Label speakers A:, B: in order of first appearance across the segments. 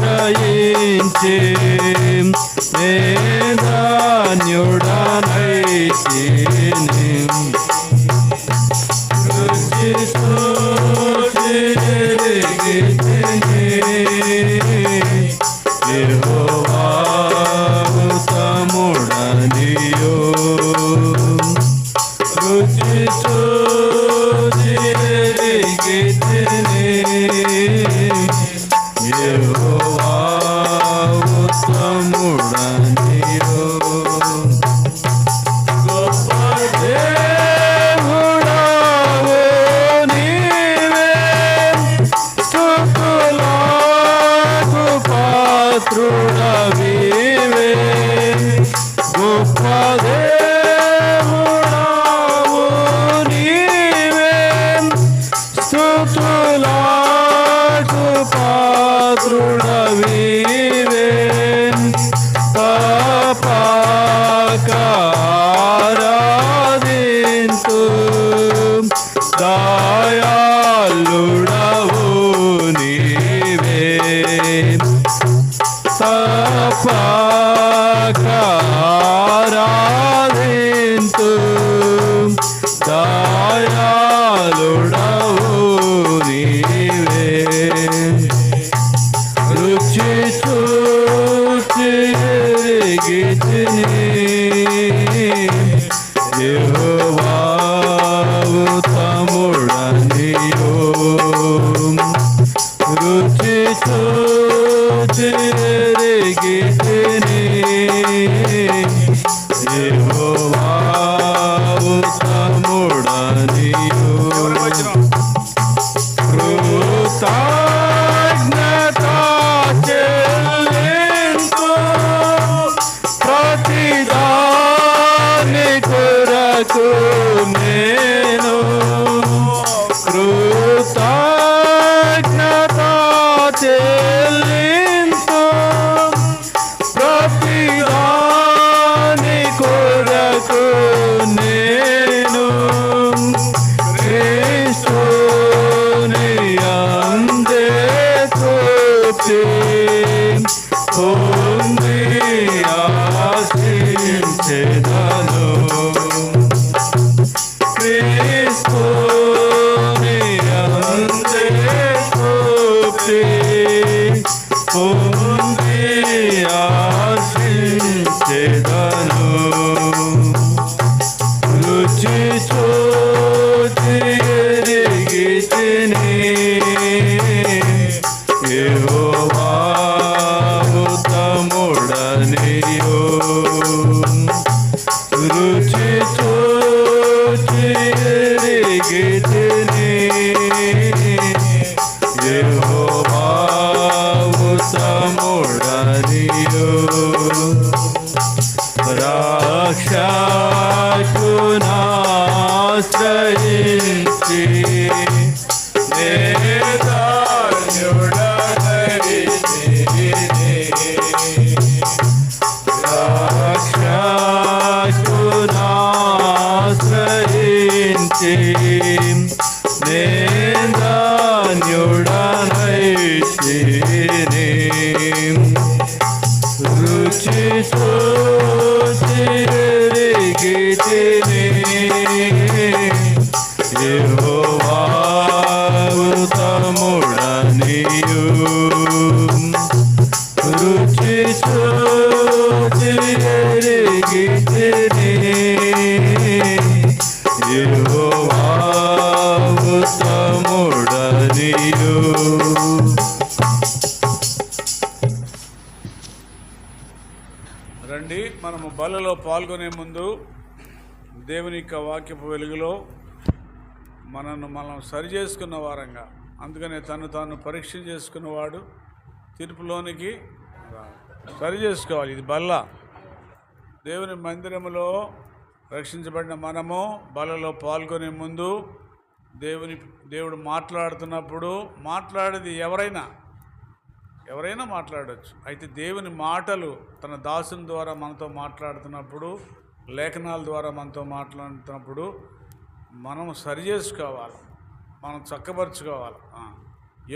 A: రక్షకునాశ్రయించి ధన్యుడనైతిని యెహోవా ఉత్తముడనియు రుచి చూచి ఎరిగితిని యెహోవా ఉత్తముడనియు గొప్ప దేవుడవు నీవే స్తుతులకు పాత్రుడవివే గొప్ప దేవుడవు నీవే స్తుతులకు పాత్రుడవివే తపకారాధింతు దయాళుడవు నీవే తపకారాధింతు దయాళుడవు నీవే రుచి చూచి ఎరిగితిని యెహోవా ఉత్తముడనియు రుచి చూచి ఎరిగితిని యెహోవా ఉత్తముడనియు కృతజ్ఞత చెల్లింతు ప్రతిదాని కొరకు నేను కృతజ్ఞత చెల్లింతు ప్రతిదాని కొరకు నేను క్రీస్తుని అందే తృప్తి పొంది ఆశించెదను క్రీస్తుని అందే తృప్తి పొంది ఆశించెదను రుచి చూచి ఎరిగితిని యెహోవా ఉత్తముడనియు రుచి చూచి ఎరిగితిని యెహోవా ఉత్తముడనియు రక్షకునాశ్రయించి రక్షకునాశ్రయించి ధన్యుడనైతిని రుచి చూచి ఎరిగితిని యెహోవా ఉత్తముడనియు రుచి చూచి ఎరిగితిని యెహోవా ఉత్తముడనియు
B: రండి, మనము బలలో పాల్గొనే ముందు దేవుని యొక్క వాక్యపు వెలుగులో మనం సరి చేసుకున్న వారంగా, అందుకనే తాను పరీక్ష చేసుకున్నవాడు తీర్పులోనికి సరి చేసుకోవాలి. ఇది బల్ల. దేవుని మందిరములో రక్షించబడిన మనము బలలో పాల్గొనే ముందు దేవుడు మాట్లాడుతున్నప్పుడు మాట్లాడేది ఎవరైనా మాట్లాడవచ్చు. అయితే దేవుని మాటలు తన దాసుని ద్వారా మనతో మాట్లాడుతున్నప్పుడు లేఖనాల ద్వారా మనతో మాట్లాడుతున్నప్పుడు మనం సరి చేసుకోవాలి, మనం చక్కపరుచుకోవాలి.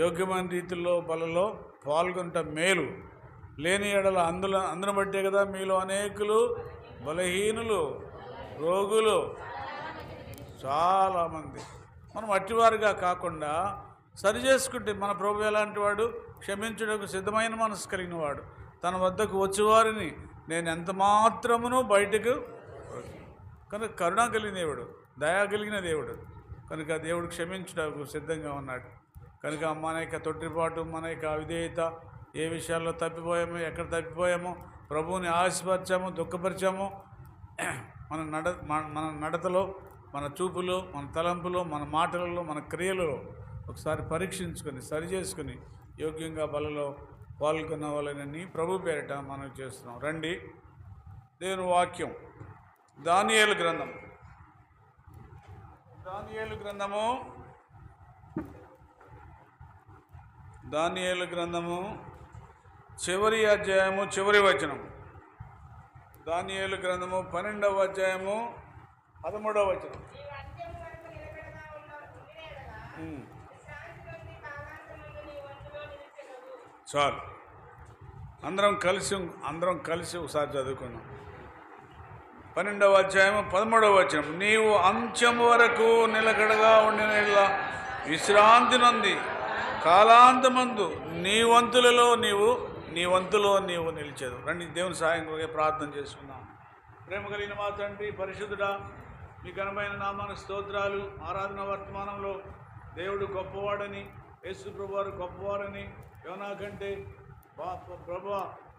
B: యోగ్యమైన రీతిలో బలలో పాల్గొంట మేలు, లేని ఎడల అందును బట్టే కదా మీలో అనేకులు బలహీనులు, రోగులు చాలామంది. మనం అట్టివారుగా కాకుండా సరి చేసుకుంటే మన ప్రభు ఎలాంటి వాడు, క్షమించుటకు సిద్ధమైన మనసు కలిగిన వాడు, తన వద్దకు వచ్చేవారిని నేను ఎంత మాత్రమును బయటకు. కనుక కరుణ కలిగిన దేవుడు, దయా కలిగిన దేవుడు, కనుక దేవుడు క్షమించుటకు సిద్ధంగా ఉన్నాడు. కనుక మన యొక్క తొట్టిపాటు, మన యొక్క అవిధేయత, ఏ విషయాల్లో తప్పిపోయామో, ఎక్కడ తప్పిపోయామో, ప్రభువుని ఆశపరిచాము, దుఃఖపరిచాము, మన నడతలో, మన చూపులో, మన తలంపులో, మన మాటలలో, మన క్రియలలో ఒకసారి పరీక్షించుకొని సరి చేసుకుని యోగ్యంగా బలలో పాల్గొన్న వాళ్ళని ప్రభు పేరిట మనం చేస్తున్నాం. రండి, దేవుని వాక్యం దానియేలు గ్రంథము చివరి అధ్యాయము చివరి వచనం. దానియేలు గ్రంథము 12వ అధ్యాయము 13వ వచనం. చాలు, అందరం కలిసి ఒకసారి చదువుకున్నాం. 12వ అధ్యాయము 13వ వచనం. నీవు అంత్యం వరకు నిలకడగా ఉండిన విశ్రాంతి నొంది కాలాంతమందు నీ వంతులో నీవు నిలిచేదు. రండి, దేవుని సహాయం కొరకు ప్రార్థన చేసుకుందాం. ప్రేమ కలిగిన మా తండ్రి పరిశుద్ధుడా, మీ ఘనమైన నామానికి స్తోత్రాలు. ఆరాధన వర్తమానంలో దేవుడు గొప్పవాడని, యేసు ప్రభువారు గొప్పవారని, యోనా కంటే ప్రభు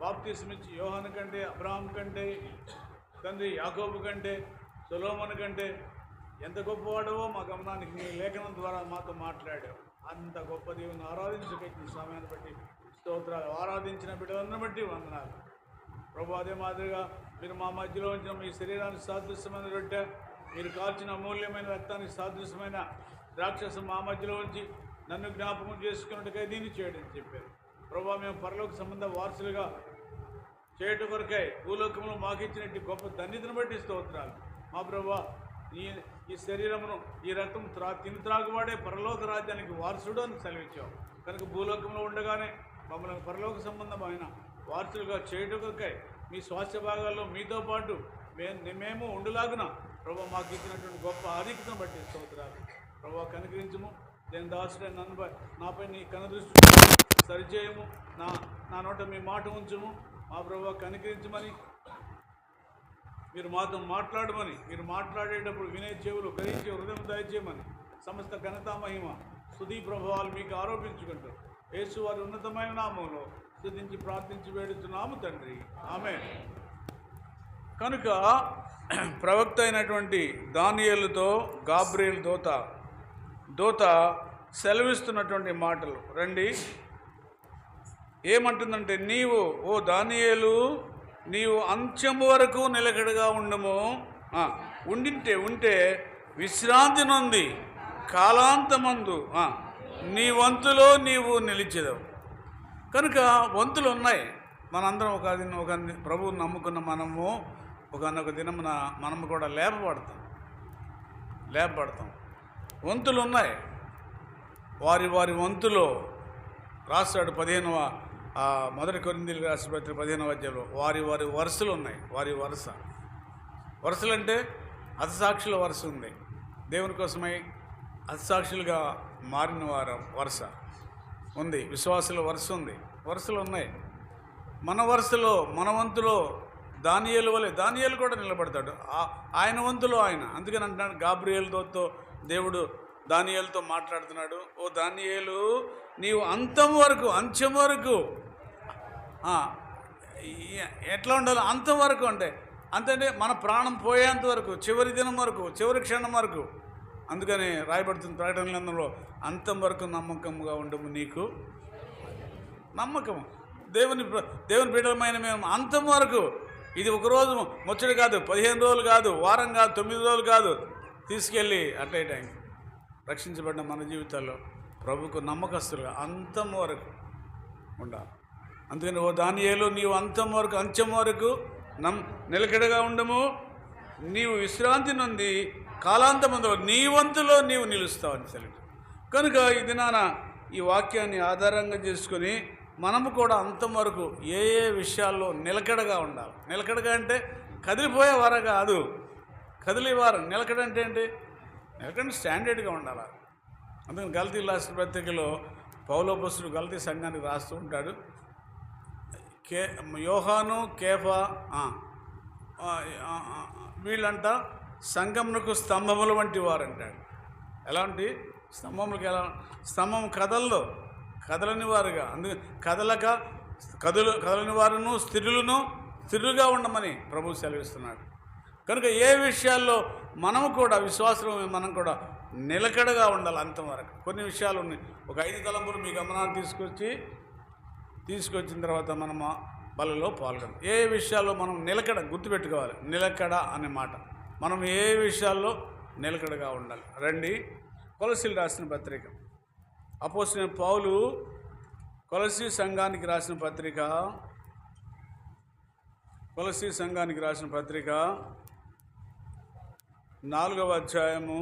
B: బాప్తిస్మిచ్చి యోహాను కంటే, అబ్రహాం కంటే, తండ్రి యాకోబు కంటే, సొలొమోను కంటే ఎంత గొప్పవాడవో మా గమనానికి మీ లేఖనం ద్వారా మాతో మాట్లాడావు. అంత గొప్ప దేవుని ఆరాధించగలిగిన సమయాన్ని బట్టి స్తోత్రాలు. ఆరాధించిన బిడ్డలందరిని బట్టి వందనాలు ప్రభు. అదే మాదిరిగా మీరు మా మధ్యలో ఉంచిన మీ శరీరానికి సాదృశ్యమైన రొట్టె, మీరు కాల్చిన అమూల్యమైన రక్తానికి సాదృశ్యమైన రాక్షసం మా మధ్యలో ఉంచి నన్ను జ్ఞాపకం చేసుకున్నట్టుగా దీన్ని చేయడం చెప్పారు ప్రభు. మేము పరలోక సంబంధ వారసులుగా చేయటం కొరకై భూలోకంలో మాకిచ్చినట్టు గొప్ప ధన్యతను బట్టి స్తోత్రాలు మా ప్రభు. ఈ శరీరమును, ఈ రక్తం త్రాగువాడే పరలోక రాజ్యానికి వారసుడు అని సెలవిచ్చావు. కనుక భూలోకంలో ఉండగానే మమ్మల్ని పరలోక సంబంధమైన వారసులుగా చేయటం కొరకై మీ స్వాస్థ్య భాగాల్లో మీతో పాటు మేము ఉండులాగున ప్రభు మాకు ఇచ్చినటువంటి గొప్ప ఆధిక్యతను బట్టి స్తోత్రాలు ప్రభు. కనుకరించము, నేను దాసుడే నాపై నీ కనుదృష్టి సరిచేయము, నా నోట మీ మాట ఉంచుము మా ప్రభు. కనుకరించమని, మీరు మాతో మాట్లాడమని, మీరు మాట్లాడేటప్పుడు వినే చెవులు, గ్రహించే హృదయం దయచేయమని సమస్త ఘనతా మహిమ స్తుతి ప్రభావాలు మీకు ఆరోపించుకుంటూ యేసు వారి ఉన్నతమైన నామంలో స్తుతించి ప్రార్థించి వేడుతున్నాము తండ్రి, ఆమేన్. కనుక ప్రవక్త అయినటువంటి దానియేలుతో గాబ్రియేలు దూత సెలవిస్తున్నటువంటి మాటలు రండి. ఏమంటుందంటే, ఓ దానియేలు, నీవు అంత్యం వరకు నిలకడగా ఉండము, ఉంటే విశ్రాంతి నొంది కాలాంతమందు నీ వంతులో నీవు నిలిచెదవు. కనుక వంతులు ఉన్నాయి. మనందరం ఒక ప్రభువు నమ్ముకున్న మనము ఒక దినమున మనము కూడా లేపబడతాం. వంతులు ఉన్నాయి. వారి వంతులో రాస్తాడు 15వ మొదటి కొరింథీయులకు రాసిన పత్రిక 15వ అధ్యాయంలో వారి వరుసలు ఉన్నాయి. వరుసలు అంటే హతసాక్షుల వరుస ఉంది. దేవుని కోసమై హతసాక్షులుగా మారిన వారు వరుస ఉంది. విశ్వాసుల వరుస ఉంది. వరుసలు ఉన్నాయి. మన వరుసలో, మన వంతులో దానియేలు వలె దానియేలు కూడా నిలబడతాడు. ఆయన వంతులో ఆయన. అందుకని అంటున్నాడు, గాబ్రియేలుతో దేవుడు దానియేలుతో మాట్లాడుతున్నాడు. ఓ దానియేలు, నీవు అంత్యం వరకు ఎట్లా ఉండాలి? అంతం వరకు అంటే మన ప్రాణం పోయేంత వరకు, చివరి దినం వరకు, చివరి క్షణం వరకు. అందుకని రాయబడుతున్న ప్రకటన గ్రంథంలో అంతం వరకు నమ్మకంగా ఉండము. నీకు నమ్మకము. దేవుని బిడ్డలమైన మేము అంతం వరకు, ఇది ఒకరోజు ముచ్చడి కాదు, 15 రోజులు కాదు, వారం కాదు, 9 రోజులు కాదు, తీసుకెళ్ళి అట్లే టైం రక్షించబడిన మన జీవితాల్లో ప్రభుకు నమ్మకస్తులుగా అంతం వరకు ఉండాలి. అందుకని ఓ దానియేలు, నీవు అంత్యం వరకు నిలకడగా ఉండము నీవు విశ్రాంతి నుండి కాలాంతమందు నీ వంతులో నీవు నిలుస్తావని సెలవు. కనుక ఈ దినాన ఈ వాక్యాన్ని ఆధారంగా చేసుకొని మనము కూడా అంతం వరకు ఏ ఏ విషయాల్లో నిలకడగా ఉండాలి. నిలకడగా అంటే కదిలిపోయేవారు కాదు, కదిలేవారు. నిలకడ అంటే ఏంటి? నిలకడ స్టాండర్డ్గా ఉండాలి. అందుకని గలతీ రాసిన పత్రికలో పౌలోపస్తుడు గలతీ సంఘానికి రాస్తూ ఉంటాడు. యోహాను కేఫా వీళ్ళంట సంఘమునకు స్తంభముల వంటి వారు అంటాడు. ఎలాంటి స్తంభములకు? ఎలా స్తంభం కదలని వారుగా, కదలని వారును స్థిరులుగా ఉండమని ప్రభువు సెలవిస్తున్నాడు. కనుక ఏ విషయాల్లో మనము కూడా విశ్వాసం మనం కూడా నిలకడగా ఉండాలి అంతవరకు. కొన్ని విషయాలు ఉన్నాయి. ఒక 5 తలంపులు మీ గమనాన్ని తీసుకొచ్చిన తర్వాత మనం బలలో పాల్గొనాలి. ఏ విషయాల్లో మనం నిలకడ గుర్తుపెట్టుకోవాలి. నిలకడ అనే మాట, మనం ఏ విషయాల్లో నిలకడగా ఉండాలి. రండి, కొలసీలు రాసిన పత్రిక, అపోస్తలుడైన పౌలు కొలసీ సంఘానికి రాసిన పత్రిక, కొలసీ సంఘానికి రాసిన పత్రిక 4వ అధ్యాయము,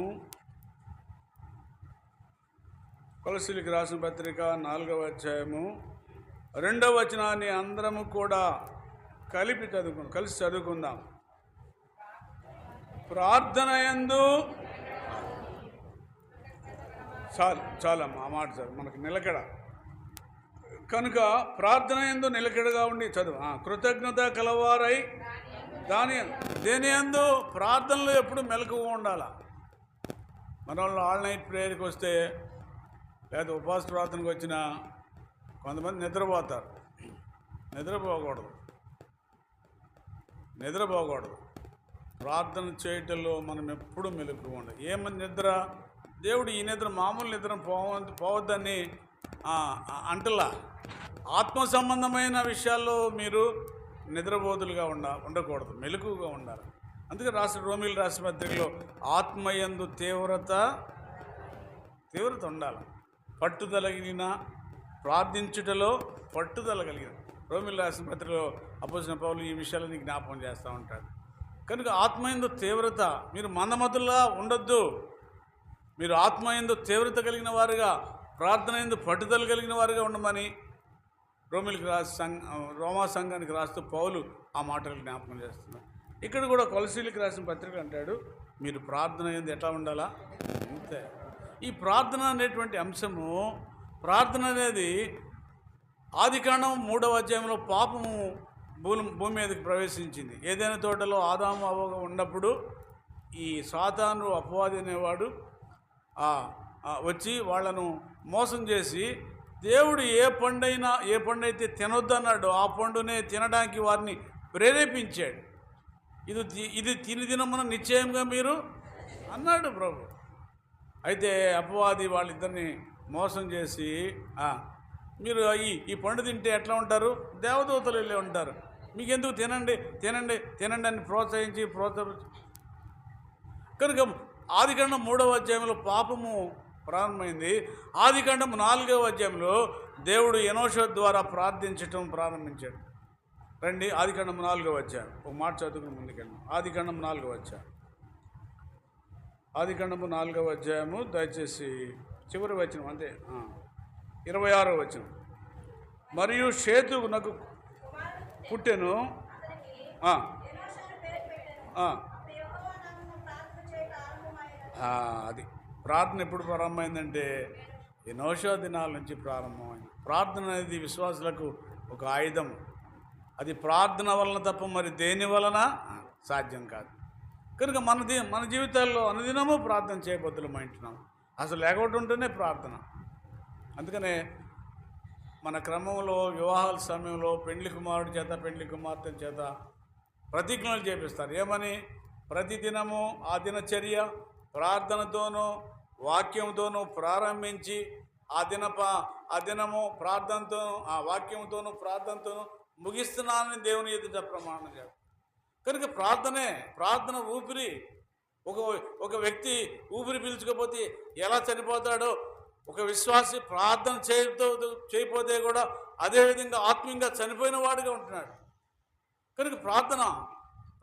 B: కొలసీలకు రాసిన పత్రిక 4వ అధ్యాయము 2వ వచనాన్ని అందరము కూడా కలిసి చదువుకుందాం. ప్రార్థన యందు చాలమ్మా ఆ మాట సార్ మనకు నిలకడ. కనుక ప్రార్థన యందు నిలకడగా ఉండి చదువు. కృతజ్ఞత కలవారై దేని యందు ప్రార్థనలో ఎప్పుడు మెలకుగా ఉండాలా. మన వాళ్ళు ఆల్ నైట్ ప్రేయర్కి వస్తే లేదా ఉపవాస ప్రార్థనకు వచ్చిన కొంతమంది నిద్రపోతారు. నిద్రపోకూడదు. ప్రార్థన చేయటంలో మనం ఎప్పుడు మెలకుగా ఉండాలి. ఏమని నిద్ర? దేవుడు ఈ నిద్ర మామూలు నిద్ర పోవద్దని అంటలా. ఆత్మ సంబంధమైన విషయాల్లో మీరు నిద్రబోతులుగా ఉండకూడదు, మెలకుగా ఉండాలి. అందుకే రోమీలు రాసిన పత్రికలో ఆత్మయందు తీవ్రత ఉండాలి. పట్టుదలగిన ప్రార్థించుటలో పట్టుదల కలిగిన. రోమీలు రాసిన పత్రికలో అపోస్తలుడైన పౌలు ఈ విషయాలని జ్ఞాపకం చేస్తూ ఉంటాడు. కనుక ఆత్మయందు తీవ్రత, మీరు మందమతుల్లా ఉండొద్దు. మీరు ఆత్మయందు తీవ్రత కలిగిన వారుగా, ప్రార్థన యందు పట్టుదల కలిగిన వారుగా ఉండమని రోమా సంఘానికి రాస్తూ పౌలు ఆ మాటలు జ్ఞాపకం చేస్తున్నారు. ఇక్కడ కూడా కొలసీలకు రాసిన పత్రిక అంటాడు, మీరు ప్రార్థన యందు ఎట్లా ఉండాలా అంతే. ఈ ప్రార్థన అనేటువంటి అంశము, ప్రార్థన అనేది ఆదికాండం 3వ అధ్యాయంలో పాపము భూమి మీదకి ప్రవేశించింది. ఏదైనా తోటలో ఆదాము అవ్వగా ఉన్నప్పుడు ఈ సాతాను అపవాది అనేవాడు వచ్చి వాళ్ళను మోసం చేసి దేవుడు ఏ పండైతే తినొద్దన్నాడో ఆ పండునే తినడానికి వారిని ప్రేరేపించాడు. ఇది తినమున నిశ్చయంగా మీరు అన్నాడు ప్రభు. అయితే అపవాది వాళ్ళిద్దరిని మోసం చేసి మీరు ఈ పండు తింటే ఎట్లా ఉంటారు? దేవదూతలు వెళ్ళి ఉంటారు, మీకెందుకు తినండి అని ప్రోత్సహించి కనుక ఆదికాండం 3వ అధ్యాయంలో పాపము ప్రారంభమైంది. ఆదికాండం 4వ అధ్యాయంలో దేవుడు ఎనోషు ద్వారా ప్రార్థించటం ప్రారంభించాడు. రండి, ఆదికాండం 4వ అధ్యాయం ఒక మాట చదువుకుని ముందుకెళ్ళాం. ఆదికాండం 4వ అధ్యాయము దయచేసి చివరి వచనం, అంతే 26వ వచనం. మరియు షేతువు నాకు పుట్టెను. అది ప్రార్థన ఎప్పుడు ప్రారంభమైందంటే ఎనోషో దినాల నుంచి ప్రారంభమైంది. ప్రార్థన అనేది విశ్వాసులకు ఒక ఆయుధం. అది ప్రార్థన వలన తప్ప మరి దేని వలన సాధ్యం కాదు. కనుక మన జీవితాల్లో అనుదినము ప్రార్థన చేయబద్దులమంటున్నాం. అసలు లేకపోతే ఉంటేనే ప్రార్థన. అందుకనే మన క్రమంలో వివాహాల సమయంలో పెండ్లి కుమారుడి చేత పెండ్లి కుమార్తె చేత ప్రతిజ్ఞలు చేపిస్తారు. ఏమని? ప్రతిదినము ఆ దినచర్య ప్రార్థనతోనూ వాక్యంతోనూ ప్రారంభించి ఆ దినము ప్రార్థనతోనూ ఆ వాక్యంతోనూ ప్రార్థనతోనూ ముగిస్తున్నానని దేవుని ఎదుట ప్రమాణం చేస్తారు. కనుక ప్రార్థన ఊపిరి. ఒక వ్యక్తి ఊపిరి పీల్చుకోకపోతే ఎలా చనిపోతాడో, ఒక విశ్వాసి ప్రార్థన చేయకపోతే కూడా అదేవిధంగా ఆత్మీయంగా చనిపోయిన వాడుగా ఉంటున్నాడు. కనుక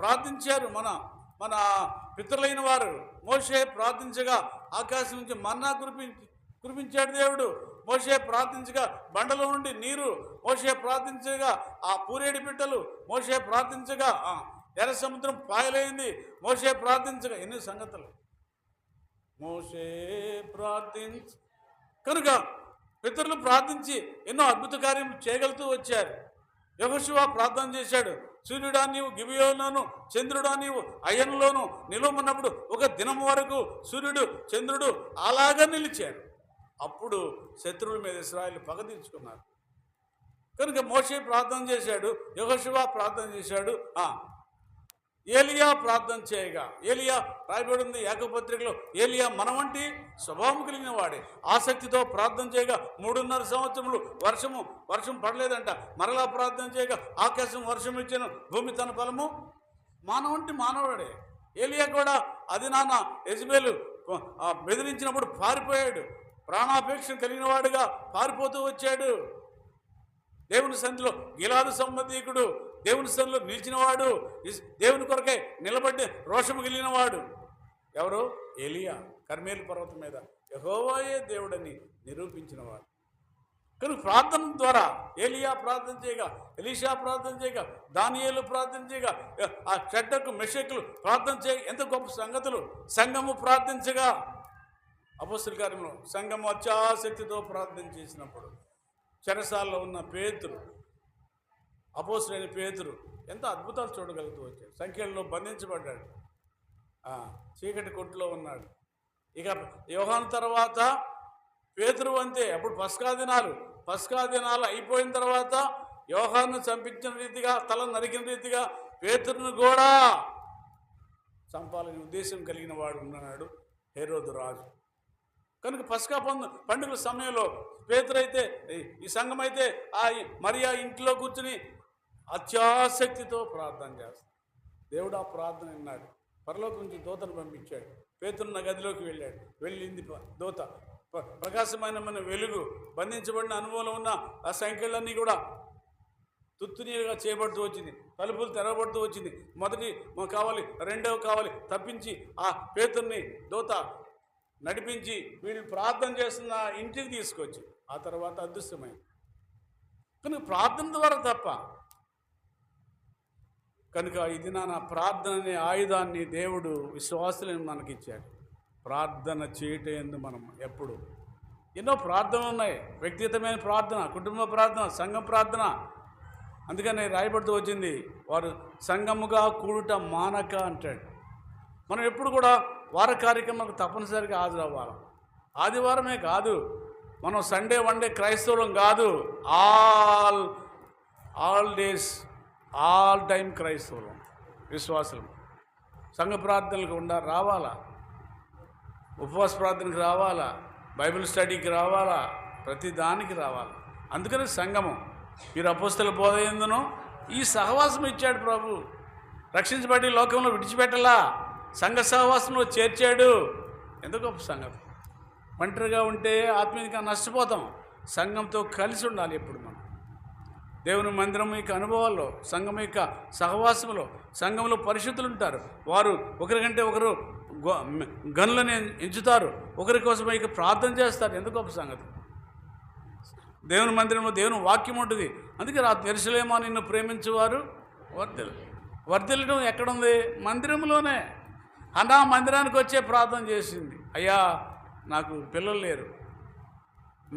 B: ప్రార్థించారు మన మన పితరులైన వారు మోషే ప్రార్థించగా ఆకాశం నుంచి మన్నా కురిపించాడు దేవుడు. మోషే ప్రార్థించగా బండలో నుండి నీరు, మోషే ప్రార్థించగా ఆ పూరేడి పిట్టలు, మోషే ప్రార్థించగా ఎర్ర సముద్రం పాయలైంది, మోషే ప్రార్థించగా ఎన్ని సంగతులు. మోషే కనుక పితరులు ప్రార్థించి ఎన్నో అద్భుత కార్యం చేయగలుగుతూ వచ్చారు. యెహోషువ ప్రార్థన చేశాడు, సూర్యుడా నీవు గిబియోనులోను, చంద్రుడా నీవు అయనులోను నిలవమన్నప్పుడు ఒక దినం వరకు సూర్యుడు చంద్రుడు అలాగా నిలిచారు. అప్పుడు శత్రువుల మీద ఇశ్రాయేలు పగ తీర్చుకున్నారు. కనుక మోషే ప్రార్థన చేశాడు, యెహోషువ ప్రార్థన చేశాడు, ఏలియా ప్రార్థన చేయగా, ఏలియా రాయబడి ఉంది యాకోబు పత్రికలో, ఏలియా మన వంటి స్వభావం కలిగిన వాడే ఆసక్తితో ప్రార్థన చేయగా 3.5 సంవత్సరములు వర్షం పడలేదంట. మరలా ప్రార్థన చేయగా ఆకాశం వర్షం ఇచ్చాను, భూమి తన ఫలము మానవంటి మానవుడే. ఏలియా కూడా అది నాన్న యెజబెలు బెదిరించినప్పుడు పారిపోయాడు, ప్రాణాపేక్ష కలిగిన వాడుగా పారిపోతూ వచ్చాడు. దేవుని సన్నిధిలో గిలాదు సంబంధీకుడు, దేవుని సన్నిధిలో నిలిచినవాడు, దేవుని కొరకై నిలబడి రోషము కలిగినవాడు ఎవరు? ఏలియా. కర్మేలు పర్వతం మీద యెహోవాయే దేవుడని నిరూపించినవాడు. కనుక ప్రార్థన ద్వారా ఏలియా ప్రార్థన చేయగా, ఎలీషా ప్రార్థన చేయగా, దానియేలు ప్రార్థన చేయగా, ఆ షడ్రకు మెషకులు ప్రార్థన చేయగా ఎంత గొప్ప సంగతులు. సంఘము ప్రార్థించగా, అపొస్తలుల కార్యములో సంఘము అత్యాసక్తితో ప్రార్థన చేసినప్పుడు చెరసాల్లో ఉన్న పేతురు, అపొస్తలుడైన పేతురు ఎంత అద్భుతాలు చూడగలుగుతూ వచ్చాడు. సంఖ్యల్లో బంధించబడ్డాడు, చీకటి కొట్టులో ఉన్నాడు. ఇక యోహాను తర్వాత పేతురు అంతే. అప్పుడు పస్కా దినాలు అయిపోయిన తర్వాత యోహాను చంపించిన రీతిగా, తల నరికిన రీతిగా పేతురును కూడా చంపాలని ఉద్దేశం కలిగిన వాడు ఉన్నాడు హేరోదు రాజు. కనుక పస్కా పండుగల సమయంలో పేతురైతే, ఈ సంఘం అయితే మరియా ఇంట్లో కూర్చుని అత్యాసక్తితో ప్రార్థన చేస్తాడు. దేవుడు ఆ ప్రార్థన విన్నాడు, పరలోకం నుంచి దూతను పంపించాడు. పేతురున్న గదిలోకి వెళ్ళాడు. వెళ్ళింది దూత, ప్రకాశమైన వెలుగు, బంధించబడిన అనుభవం ఉన్న ఆ సంఖ్యలన్నీ కూడా తుత్తునీరుగా చేయబడుతూ వచ్చింది, తలుపులు తెరవబడుతూ వచ్చింది. మొదటి కావాలి, రెండవ కావాలి తప్పించి ఆ పేతుర్ని దూత నడిపించి వీళ్ళు ప్రార్థన చేస్తున్న ఇంటికి తీసుకొచ్చి ఆ తర్వాత అదృశ్యమైంది. కనుక ప్రార్థన ద్వారా తప్ప. కనుక ఇది నా ప్రార్థన అనే ఆయుధాన్ని దేవుడు విశ్వాసులను మనకిచ్చాడు. ప్రార్థన చేయటం మనం ఎప్పుడు ఎన్నో ప్రార్థనలు ఉన్నాయి. వ్యక్తిగతమైన ప్రార్థన, కుటుంబ ప్రార్థన, సంఘం ప్రార్థన. అందుకని రాయబడుతూ వచ్చింది, వారు సంఘముగా కూడుట మానక అంటాడు. మనం ఎప్పుడు కూడా వార కార్యక్రమాలకు తప్పనిసరిగా హాజరవ్వాలి. ఆదివారమే కాదు, మనం సండే వన్డే క్రైస్తవులం కాదు, ఆల్ డేస్ ఆల్ టైం క్రైస్తవులం, విశ్వాసులం. సంఘ ప్రార్థనలకు రావాలా, ఉపవాస ప్రార్థనకు రావాలా, బైబిల్ స్టడీకి రావాలా, ప్రతి దానికి రావాలా. అందుకని సంఘము మీరు అపోస్తల బోధ ఎందునో ఈ సహవాసం ఇచ్చాడు ప్రభు. రక్షించబడి లోకంలో విడిచిపెట్టలా, సంఘ సహవాసంలో చేర్చాడు. ఎంత గొప్ప సంగతి. ఒంటరిగా ఉంటే ఆత్మీయంగా నష్టపోతాం. సంఘంతో కలిసి ఉండాలి ఎప్పుడు మనం. దేవుని మందిరం యొక్క అనుభవాల్లో, సంఘం యొక్క సహవాసంలో, సంఘంలో పరిశుద్ధులు ఉంటారు. వారు ఒకరికంటే ఒకరు గనులను ఎంచుతారు, ఒకరి కోసం ఇక ప్రార్థన చేస్తారు. ఎంత గొప్ప సంగతి. దేవుని మందిరంలో దేవుని వాక్యం ఉంటుంది. అందుకే యెరూషలేమా నిన్ను ప్రేమించేవారు వర్ధిల్లడం ఎక్కడుంది? మందిరంలోనే. అన్నా మందిరానికి వచ్చే ప్రార్థన చేసింది, అయ్యా నాకు పిల్లలు లేరు,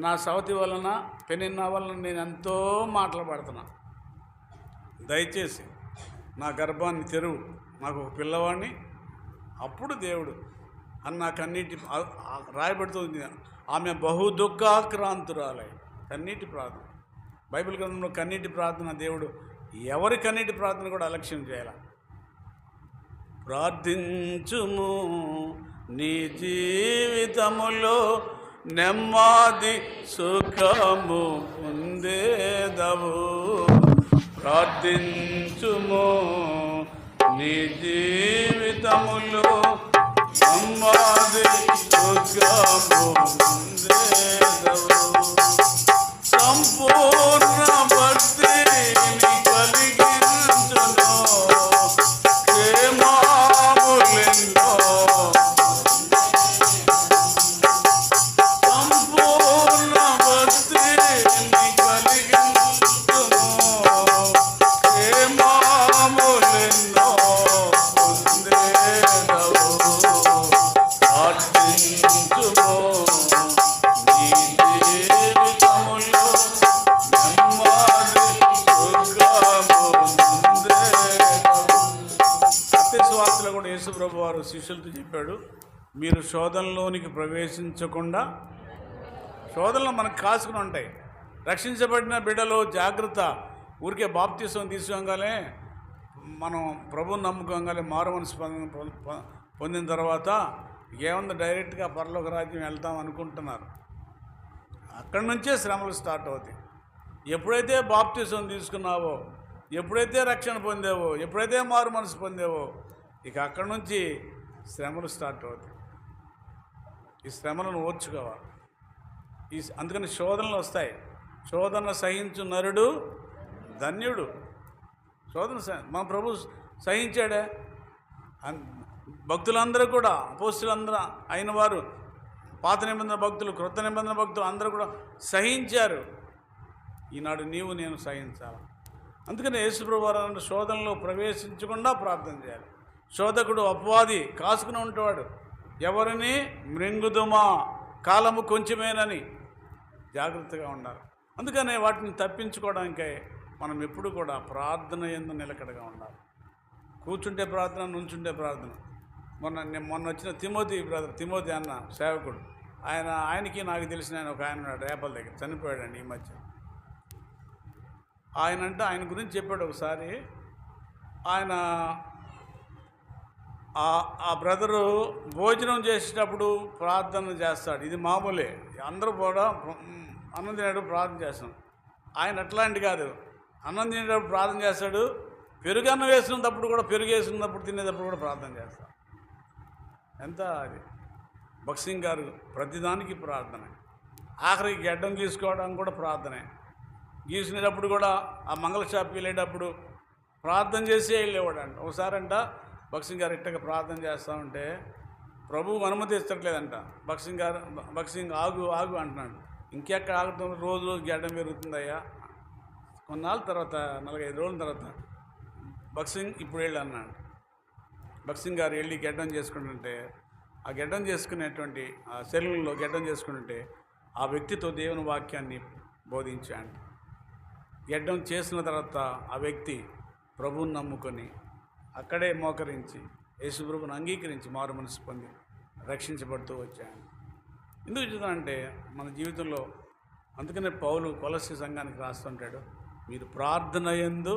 B: నా సవతి వలన పెనిన్న వలన నేను ఎంతో మాటలు పడుతున్నా, దయచేసి నా గర్భాన్ని తెరువు, నాకు ఒక పిల్లవాడిని. అప్పుడు దేవుడు అన్న కన్నీటి రాయబడుతుంది, ఆమె బహు దుఃఖాక్రాంతురాలై. కన్నీటి ప్రార్థన, బైబిల్ గ్రంథంలో కన్నీటి ప్రార్థన దేవుడు ఎవరి కన్నీటి ప్రార్థన కూడా అలక్ష్యం చేయాల. ప్రార్థించుము, నీ జీవితములో నెమ్మది సుఖము పొందేదవు. ప్రార్థించుము, నీ జీవితములో నెమ్మది సుఖము పొందేదవు. సంపూర్ణ భక్తిని కలిగించును, క్షేమము వారు శిష్యులతో చెప్పాడు, మీరు శోధనలోనికి ప్రవేశించకుండా, శోధనలు మనకు కాసుకుని ఉంటాయి. రక్షించబడిన బిడ్డలు జాగ్రత్త. ఊరికే బాప్తీసం తీసుకోగానే, మనం ప్రభువుని నమ్ముకోగానే, మారు మనసు పొందిన తర్వాత ఏముంది డైరెక్ట్గా పరలోక రాజ్యం వెళ్తాం అనుకుంటున్నారు. అక్కడి నుంచే శ్రమలు స్టార్ట్ అవుతాయి. ఎప్పుడైతే బాప్తీసం తీసుకున్నావో, ఎప్పుడైతే రక్షణ పొందావో, ఎప్పుడైతే మారు మనసు పొందావో, ఇక అక్కడి నుంచి శ్రమలు స్టార్ట్ అవుతాయి. ఈ శ్రమలను ఓర్చుకోవాలి. అందుకని శోధనలు వస్తాయి. శోధన సహించు నరుడు ధన్యుడు. శోధన మన ప్రభు సహించాడే. భక్తులందరూ కూడా, అపోస్తులందరూ అయిన వారు, పాత నిబంధన భక్తులు, క్రొత్త నిబంధన భక్తులు అందరూ కూడా సహించారు. ఈనాడు నీవు నేను సహించాలి. అందుకని యేసుప్రభు వారు శోధనలో ప్రవేశించకుండా ప్రార్థన చేయాలి. శోధకుడు అపవాది కాసుకుని ఉంటాడు. ఎవరిని మృంగుదుమా, కాలము కొంచెమేనని జాగ్రత్తగా ఉండాలి. అందుకనే వాటిని తప్పించుకోవడానికే మనం ఎప్పుడు కూడా ప్రార్థన యందు నిలకడగా ఉండాలి. కూర్చుంటే ప్రార్థన, నుంచుంటే ప్రార్థన. మొన్న వచ్చిన తిమోతి అన్న సేవకుడు, ఆయనకి నాకు తెలిసిన ఒక ఆయన రేపల దగ్గర చనిపోయాడండి ఈ మధ్య. ఆయన గురించి చెప్పాడు ఒకసారి. ఆయన ఆ బ్రదరు భోజనం చేసేటప్పుడు ప్రార్థన చేస్తాడు. ఇది మామూలే, అందరూ కూడా అన్నం తినేటప్పుడు ప్రార్థన చేస్తాం. ఆయన అట్లాంటి కాదు, అన్నం తినేటప్పుడు ప్రార్థన చేస్తాడు. పెరుగు అన్నం వేసినప్పుడు కూడా, పెరుగు వేసినప్పుడు తినేటప్పుడు కూడా ప్రార్థన చేస్తాడు. ఎంత అది భగత్ సింగ్ గారు ప్రతిదానికి ప్రార్థన. ఆఖరికి గడ్డం గీసుకోవడానికి కూడా ప్రార్థనే. గీసినప్పుడు కూడా ఆ మంగళ షాప్కి వెళ్ళేటప్పుడు ప్రార్థన చేసి వెళ్ళేవాడు అంట. ఒకసారంట భగత్ సింగ్ గారు ఇట్టగా ప్రార్థన చేస్తూ ఉంటే ప్రభువు అనుమతి ఇస్తట్లేదంట. భగత్ సింగ్ ఆగు అంటున్నాడు. ఇంకెక్కడ ఆగుతాం, రోజు గడ్డం పెరుగుతుందయ్యా. కొన్నాళ్ళ తర్వాత, 45 రోజుల తర్వాత భగత్ సింగ్ ఇప్పుడు వెళ్ళి అన్నాడు. భగత్ సింగ్ గారు వెళ్ళి గడ్డం చేసుకుంటుంటే, ఆ గడ్డం చేసుకునేటువంటి ఆ శరీరంలో గడ్డం చేసుకుంటుంటే ఆ వ్యక్తితో దేవుని వాక్యాన్ని బోధించాడు. గడ్డం చేసిన తర్వాత ఆ వ్యక్తి ప్రభువుని నమ్ముకొని అక్కడే మోకరించి యేసుప్రభుని అంగీకరించి మారు మనసు పొంది రక్షించబడుతూ వచ్చాడు. ఎందుకు చూద్దామంటే మన జీవితంలో, అందుకనే పౌలు కొలస్సీ సంఘానికి రాస్తుంటాడు, మీరు ప్రార్థన యందు.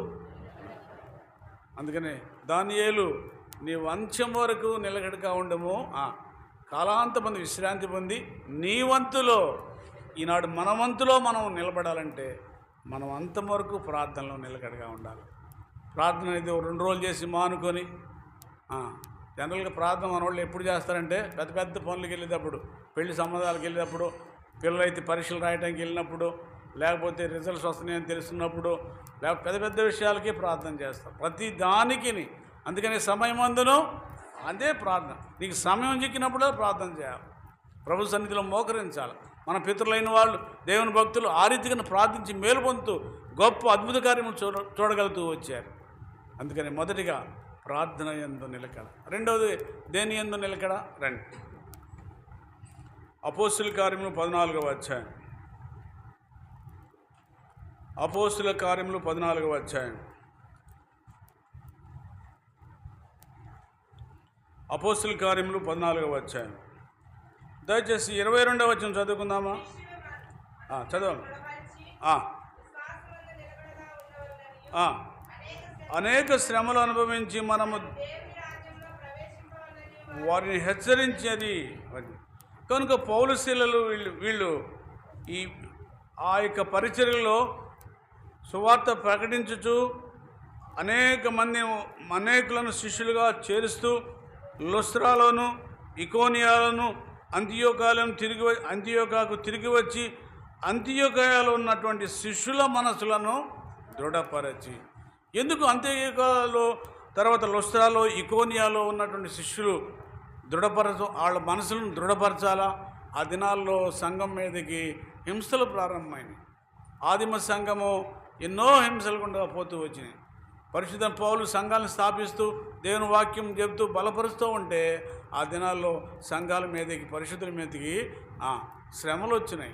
B: అందుకనే దానియేలు, నీవు అంత్యం వరకు నిలకడగా ఉండము, కాలాంతమంది విశ్రాంతి పొంది నీ వంతులో, ఈనాడు మన వంతులో మనం నిలబడాలంటే మనం అంతం వరకు ప్రార్థనలో నిలకడగా ఉండాలి. ప్రార్థన అయితే 2 రోజులు చేసి మానుకొని, జనరల్గా ప్రార్థన మన వాళ్ళు ఎప్పుడు చేస్తారంటే పెద్ద పనులకు వెళ్ళేటప్పుడు, పెళ్లి సంబంధాలకు వెళ్ళేటప్పుడు, పిల్లలైతే పరీక్షలు రాయడానికి వెళ్ళినప్పుడు, లేకపోతే రిజల్ట్స్ వస్తున్నాయని తెలుస్తున్నప్పుడు, లేకపోతే పెద్ద విషయాలకి ప్రార్థన చేస్తాం. ప్రతి దానికి. అందుకని సమయమందును అదే ప్రార్థన. నీకు సమయం చిక్కినప్పుడు ప్రార్థన చేయాలి. ప్రభు సన్నిధిలో మోకరించాలి. మన పితరులైన వాళ్ళు, దేవుని భక్తులు ఆ రీతిగా ప్రార్థించి మేలు పొందుతూ గొప్ప అద్భుత కార్యములు చూడగలుగుతూ వచ్చారు. అందుకని మొదటిగా ప్రార్థన యందు నిలకడ. రెండవది దేని యందు నిలకడ? రండి, అపోస్తుల కార్యములు 14వ అధ్యాయం. అపోస్తుల కార్యములు 14వ అధ్యాయం. అపోస్తుల కార్యములు 14వ అధ్యాయం. దయచేసి 22వ వచనం చదువుకుందామా? చదవండి. అనేక శ్రమలు అనుభవించి మనము వారిని హెచ్చరించేది. కనుక పౌలు శీలలు వీళ్ళు ఆ యొక్క పరిచర్యలో సువార్త ప్రకటించుచు అనేకులను శిష్యులుగా చేరుస్తూ లుస్త్రాలోను, ఇకోనియాలను, అంతియోకాకు తిరిగి వచ్చి అంతియోకాయలో ఉన్నటువంటి శిష్యుల మనసులను దృఢపరచి. ఎందుకు అంతియోకాలో, తర్వాత లుస్త్రాలో, ఇకోనియాలో ఉన్నటువంటి శిష్యులు వాళ్ళ మనసులను దృఢపరచాలా? ఆ దినాల్లో సంఘం మీదకి హింసలు ప్రారంభమైనవి. ఆదిమ సంఘము ఎన్నో హింసలు గుండా పోతూ వచ్చినాయి. పరిశుద్ధ పౌలు సంఘాలను స్థాపిస్తూ దేవుని వాక్యం చెబుతూ బలపరుస్తూ ఉంటే ఆ దినాల్లో సంఘాల మీదకి, పరిశుద్ధుల మీదకి శ్రమలు వచ్చినాయి,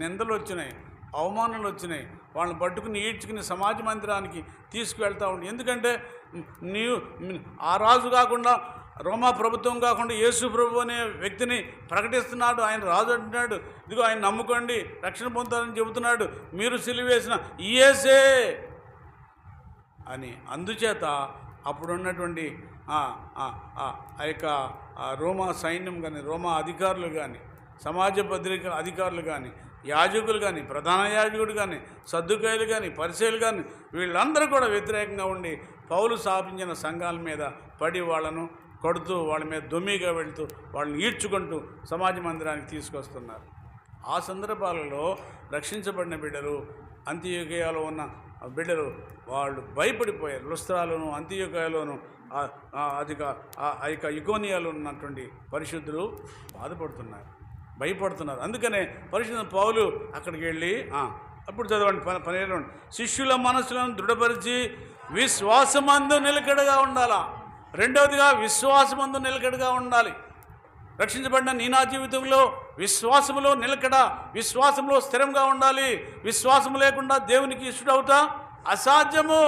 B: నిందలు వచ్చినాయి, అవమానాలు వచ్చినాయి. వాళ్ళని పట్టుకుని ఈడ్చుకుని సమాజ మందిరానికి తీసుకువెళ్తూ ఉండి. ఎందుకంటే ఆ రాజు కాకుండా రోమా ప్రభుత్వం కాకుండా యేసు ప్రభు అనే వ్యక్తిని ప్రకటిస్తున్నాడు. ఆయన రాజు అంటున్నాడు. ఇదిగో ఆయన నమ్ముకోండి, రక్షణ పొందుతారని చెబుతున్నాడు. మీరు సిలువేసిన యేసే అని. అందుచేత అప్పుడున్నటువంటి ఆ యొక్క రోమా సైన్యం కానీ, రోమా అధికారులు కానీ, సమాజ భద్రిక అధికారులు కానీ, యాజకులు కానీ, ప్రధాన యాజకుడు కానీ, సద్దుకాయలు కానీ, పరిచయులు కానీ, వీళ్ళందరూ కూడా వ్యతిరేకంగా ఉండి పౌలు స్థాపించిన సంఘాల మీద పడి వాళ్ళను కొడుతూ, వాళ్ళ మీద దొమ్మిగా వెళుతూ, వాళ్ళని ఈడ్చుకుంటూ సమాజ మందిరానికి తీసుకొస్తున్నారు. ఆ సందర్భాలలో రక్షించబడిన బిడ్డలు, అంత్యొకయలో ఉన్న బిడ్డలు వాళ్ళు భయపడిపోయారు. లుస్త్రాలోను, అంత్యొకయలోను, ఇకోనియాలో ఉన్నటువంటి పరిశుద్ధులు బాధపడుతున్నారు, భయపడుతున్నారు. అందుకనే పరిశుద్ధ పౌలు అక్కడికి వెళ్ళి అప్పుడు చదవండి 12, శిష్యుల మనసులను దృఢపరిచి విశ్వాసమందు నిలకడగా ఉండాలా. రెండవదిగా విశ్వాసమందు నిలకడగా ఉండాలి. రక్షించబడిన నీ నా జీవితంలో విశ్వాసములో నిలకడ, విశ్వాసంలో స్థిరంగా ఉండాలి. విశ్వాసం లేకుండా దేవునికి ఇష్టడవుతా అసాధ్యము.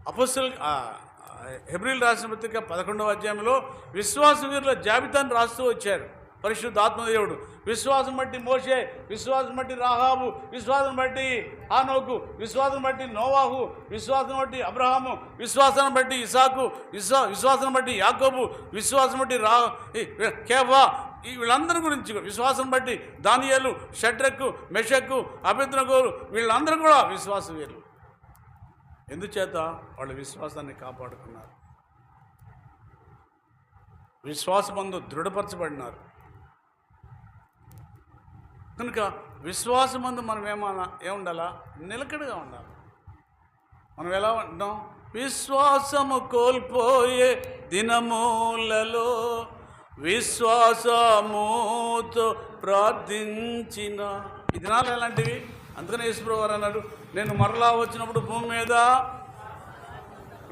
B: అపోస్తలు హెబ్రీయులు రాసిన పత్రిక 11వ అధ్యాయంలో విశ్వాస వీరుల జాబితాను రాస్తూ వచ్చారు పరిశుద్ధ ఆత్మదేవుడు. విశ్వాసం బట్టి మోషే, విశ్వాసం బట్టి రాహాబు, విశ్వాసం బట్టి హానోకు, విశ్వాసం బట్టి నోవాహు, విశ్వాసం బట్టి అబ్రహాము, విశ్వాసం బట్టి ఇసాకు, విశ్వాసం బట్టి యాకోబు, విశ్వాసం బట్టి కేఫా, వీళ్ళందరి గురించి విశ్వాసం బట్టి దానియేలు, షడ్రకు, మెషక్కు, అబేద్నెగోలు, వీళ్ళందరూ కూడా విశ్వాస వీరులు. ఎందుచేత వాళ్ళు విశ్వాసాన్ని కాపాడుకున్నారు, విశ్వాసమందు దృఢపరచబడినారు. కనుక విశ్వాసమందు మనం ఏముండాలా? నిలకడగా ఉండాలి. మనం ఎలా ఉంటాం? విశ్వాసము కోల్పోయే దినములలో విశ్వాసముతో ప్రార్థించిన ఈ దినాలు ఎలాంటివి? అందుకనే యేసుప్రభువు వారు అన్నాడు, నేను మరలా వచ్చినప్పుడు భూమి మీద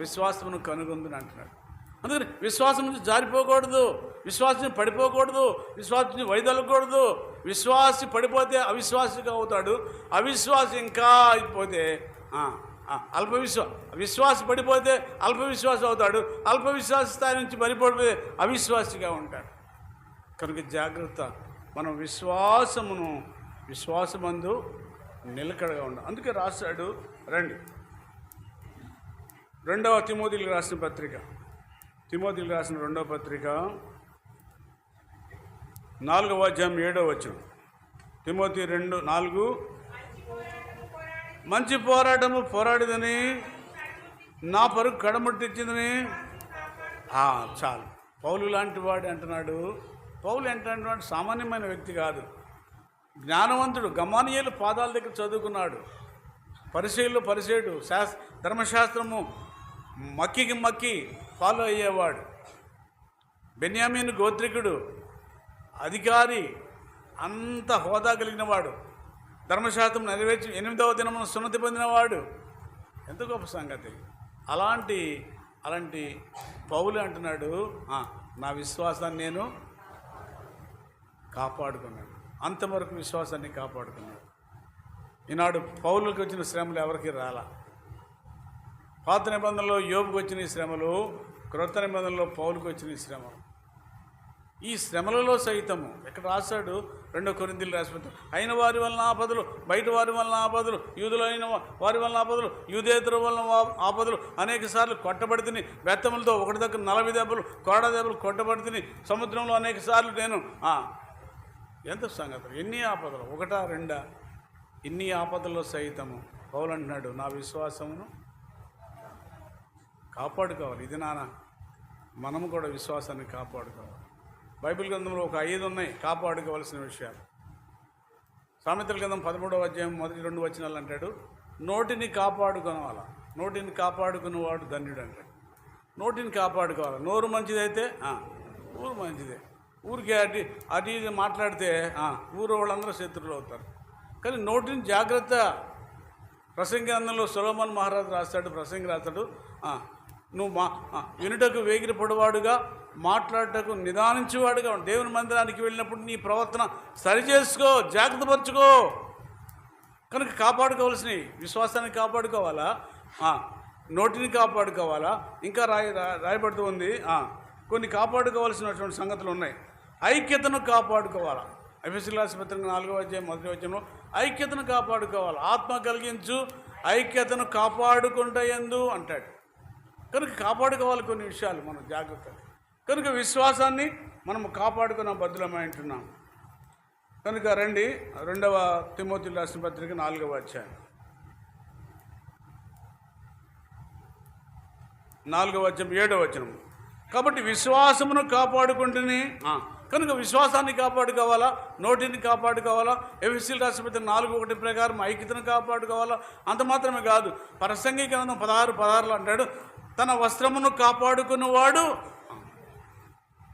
B: విశ్వాసమును కనుగొందుని అంటున్నాడు. అందుకని విశ్వాసం నుంచి జారిపోకూడదు, విశ్వాసం పడిపోకూడదు, విశ్వాసం వైదొలగకూడదు. విశ్వాసి పడిపోతే అవిశ్వాసిగా అవుతాడు, అవిశ్వాసి ఇంకా అయిపోతే విశ్వాసి పడిపోతే అల్పవిశ్వాసి అవుతాడు, అల్పవిశ్వాస స్థాయి నుంచి పడిపోతే అవిశ్వాసిగా ఉంటాడు. కనుక జాగ్రత్త, మనం విశ్వాసమందు నిలకడగా ఉండాలి. అందుకే రాశాడు, రండి 2వ తిమోతికి రాసిన పత్రిక, తిమోతికి రాసిన 2వ పత్రిక 4వ అధ్యాయం 7వ వచనం. తిమోతి 2:4 మంచి పోరాటము పోరాడిదని నా పరుగు కడముట్టించిందని. చాలు. పౌలు లాంటి వాడు అంటున్నాడు. పౌలు అంటున్నాడు సామాన్యమైన వ్యక్తి కాదు, జ్ఞానవంతుడు. గమానియేలు పాదాల దగ్గర చదువుకున్నాడు, పరిసేయుడు, ధర్మశాస్త్రము మక్కి ఫాలో అయ్యేవాడు. బెన్యామీను గోత్రికుడు, అధికారి, అంత హోదా కలిగినవాడు, ధర్మశాస్త్రం నెరవేర్చి 8వ దినమున సున్నతి పొందినవాడు. ఎంత గొప్ప సంగతి! అలాంటి పౌలు అంటున్నాడు, నా విశ్వాసాన్ని నేను కాపాడుకున్నాడు. అంతవరకు విశ్వాసాన్ని కాపాడుకున్నాడు. ఈనాడు పౌలుకి వచ్చిన శ్రమలు ఎవరికి రాలా. పాత నిబంధనలో యోబుకు వచ్చిన ఈ శ్రమలు, క్రొత్త నిబంధనలో పౌలుకు వచ్చిన ఈ శ్రమలు. ఈ శ్రమలలో సైతము ఇక్కడ రాశాడు 2 కొరింథీయులు రాసిపోతే, అయిన వారి వలన ఆపదలు, బయట వారి వలన ఆపదలు, యూదులైన వారి వలన ఆపదలు, యూదేతరుల వలన ఆపదలు, అనేక సార్లు కొట్టబడితిని, బెత్తములతో ఒకటి దగ్గర 40 దెబ్బలు, కోడ దెబ్బలు కొట్టబడితిని, సముద్రంలో అనేక సార్లు నేను. ఎంత సంగతులు! ఎన్ని ఆపదలు! 1, 2 ఇన్ని ఆపదల్లో సైతము పౌలు అంటున్నాడు, నా విశ్వాసమును కాపాడుకోవాలి. ఇది మనము కూడా విశ్వాసాన్ని కాపాడుకోవాలి. బైబిల్ గ్రంథంలో ఒక 5 ఉన్నాయి కాపాడుకోవాల్సిన విషయాలు. సామెతల గ్రంథం 13వ అధ్యాయం మొదటి 2 వచనాలు అంటాడు, నోటిని కాపాడుకోవాలా. నోటిని కాపాడుకునేవాడు ధన్యుడు అంటాడు. నోటిని కాపాడుకోవాలి. నోరు మంచిదైతే ఊరు మంచిదే. ఊరికి అటు ఇది మాట్లాడితే ఊరు వాళ్ళందరూ శత్రువులు అవుతారు. కానీ నోటిని జాగ్రత్త. ప్రసంగి గ్రంథంలో సొలొమోను మహారాజు రాస్తాడు, నువ్వు వినుటకు వేగిర పొడవాడుగా, మాట్లాడటకు నిదానించేవాడుగా. దేవుని మందిరానికి వెళ్ళినప్పుడు నీ ప్రవర్తన సరిచేసుకో, జాగ్రత్త పరుచుకో. కనుక కాపాడుకోవాల్సినవి విశ్వాసాన్ని కాపాడుకోవాలా. నోటిని కాపాడుకోవాలా. ఇంకా రాయబడుతూ ఉంది, కొన్ని కాపాడుకోవాల్సినటువంటి సంగతులు ఉన్నాయి. ఐక్యతను కాపాడుకోవాలా. ఎఫెసీయులకు రాసిన పత్రిక 4వ అధ్యాయం 1వ వచనంలో ఐక్యతను కాపాడుకోవాలి. ఆత్మ కలిగించు ఐక్యతను కాపాడుకుంటయందు అంటాడు. కనుక కాపాడుకోవాలి కొన్ని విషయాలు మనం జాగ్రత్తగా. కనుక విశ్వాసాన్ని మనము కాపాడుకున్న బద్దులమై ఉంటున్నాం. కనుక రండి 2వ తిమోతికి రాసిన పత్రిక 4వ అధ్యాయం 7వ వచనం. కాబట్టి విశ్వాసమును కాపాడుకుంటేనే, కనుక విశ్వాసాన్ని కాపాడుకోవాలా, నోటిని కాపాడుకోవాలా. ఎఫెసీయులకు రాసిన పత్రిక 4:1 ప్రకారం ఐక్యతను కాపాడుకోవాలా. అంత మాత్రమే కాదు, ప్రసంగి గ్రంథం 16:16 అంటాడు, తన వస్త్రమును కాపాడుకున్నవాడు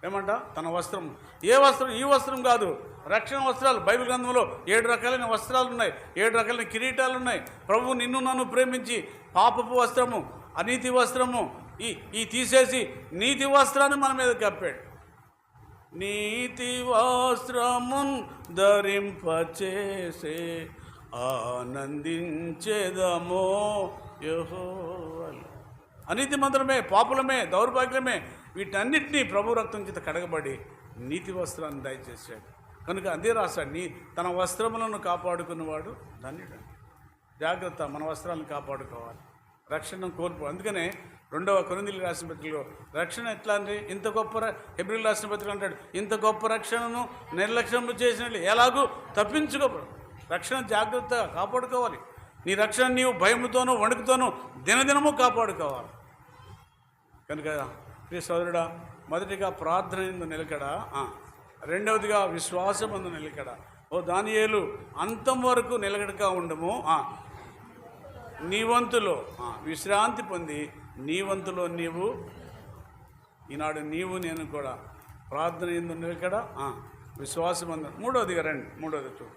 B: ఏమంట, తన వస్త్రం. ఏ వస్త్రం? ఈ వస్త్రం కాదు, రక్షణ వస్త్రాలు. బైబిల్ గ్రంథంలో 7 రకాలైన వస్త్రాలు ఉన్నాయి, 7 రకాలైన కిరీటాలు ఉన్నాయి. ప్రభువు నిన్ను నన్ను ప్రేమించి పాపపు వస్త్రము, అనీతి వస్త్రము ఈ తీసేసి నీతి వస్త్రాన్ని మన మీద కప్పాడు. నీతి వస్త్రమున్ ధరింపచేసే ఆనందించేదమో యెహోవాలో. అనీతి మంత్రమే, పాపులమే, దౌర్భాగ్యమే, వీటన్నిటినీ ప్రభు రక్తం చేత కడగబడి నీతి వస్త్రాన్ని దయచేశాడు. కనుక అదే రాశాడు, తన వస్త్రములను కాపాడుకున్నవాడు ధన్యుడు. జాగ్రత్త, మన వస్త్రాలను కాపాడుకోవాలి, రక్షణ కోల్పో. అందుకనే 2వ కొరింథీయులకు రాసిన పత్రికలో రక్షణ ఎట్లా అంటే, ఇంత గొప్ప హెబ్రీయులకు రాసిన పత్రిక అంటాడు, ఇంత గొప్ప రక్షణను నిర్లక్ష్యం చేసిన ఎలాగూ తప్పించుకో. రక్షణ జాగ్రత్తగా కాపాడుకోవాలి. నీ రక్షణ నీవు భయముతోనూ వణుకుతోనూ దినదినము కాపాడుకోవాలి. కనుక ప్రియ సోదరుడా, మొదటిగా ప్రార్థన యందు నిలకడ, రెండవదిగా విశ్వాసమందు నిలకడ. ఓ దానియేలు, అంతం వరకు నిలకడగా ఉండము. నీ వంతులో విశ్రాంతి పొంది నీ వంతులో నీవు ఈనాడు నీవు నేను కూడా ప్రార్థన యందు నిలకడ, విశ్వాసమందు. మూడవదిగా రండి, మూడవది చూడు,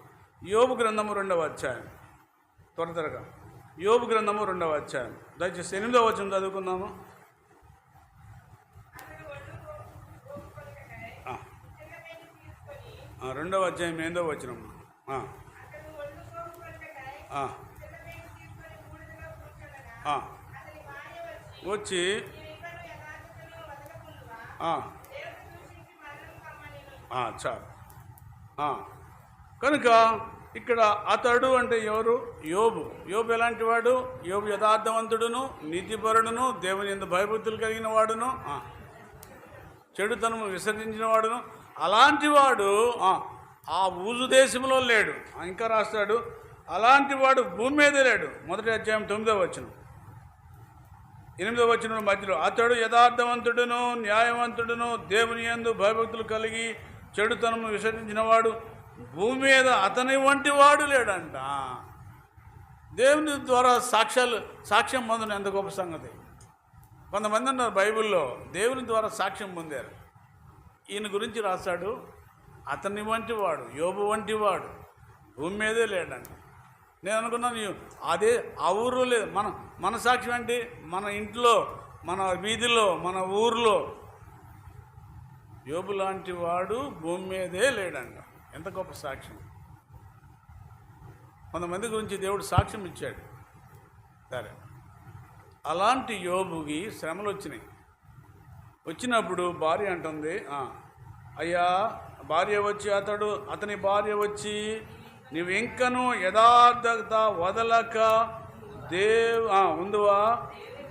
B: యోబు గ్రంథము 2వ అధ్యాయం. త్వరగా యోబు గ్రంథము 2వ అధ్యాయం, దయచేసి 8వ వచనం చదువుకుందాము. 2వ అధ్యాయం 8వ వచనం. వచ్చి చాలు. కనుక ఇక్కడ అతడు అంటే ఎవరు? యోబు. యోబు ఎలాంటి వాడు? యోబు యథార్థవంతుడును, నీతిపరుడును, దేవుని యందు భయభక్తులు కలిగిన వాడును, చెడుతనము విసర్జించిన వాడును. అలాంటి వాడు ఆ ఊజు దేశంలో లేడు. ఇంకా రాస్తాడు, అలాంటి వాడు భూమి మీదే లేడు. 1వ అధ్యాయం 9వ వచనం, 8వ వచనం మధ్యలో, అతడు యథార్థవంతుడును, న్యాయవంతుడును, దేవుని యందు భయభక్తులు కలిగి చెడుతనము విసర్జించిన వాడు, భూమి మీద అతని వంటి వాడు లేడంట. దేవుని ద్వారా సాక్ష్యం పొందిన ఎంత గొప్ప సంగతి. కొంతమంది ఉన్నారు బైబిల్లో దేవుని ద్వారా సాక్ష్యం పొందారు. ఈయన గురించి రాశాడు, అతని వంటి వాడు, యోబు వంటి వాడు భూమి మీదే లేడంట. నేను అనుకున్నాను, అదే ఆ ఊర్లో లేదు. మన సాక్ష్యం ఏంటి? మన ఇంట్లో, మన వీధిలో, మన ఊర్లో యోబు లాంటి వాడు భూమి మీదే లేడంట. ఎంత గొప్ప సాక్ష్యం. కొంతమంది గురించి దేవుడు సాక్ష్యం ఇచ్చాడు. సరే, అలాంటి యోబుకి శ్రమలు వచ్చినప్పుడు భార్య అంటుంది, అయ్యా, భార్య వచ్చి అతని భార్య వచ్చి, నువ్వు ఇంకను యథార్థత వదలక ఉందువా,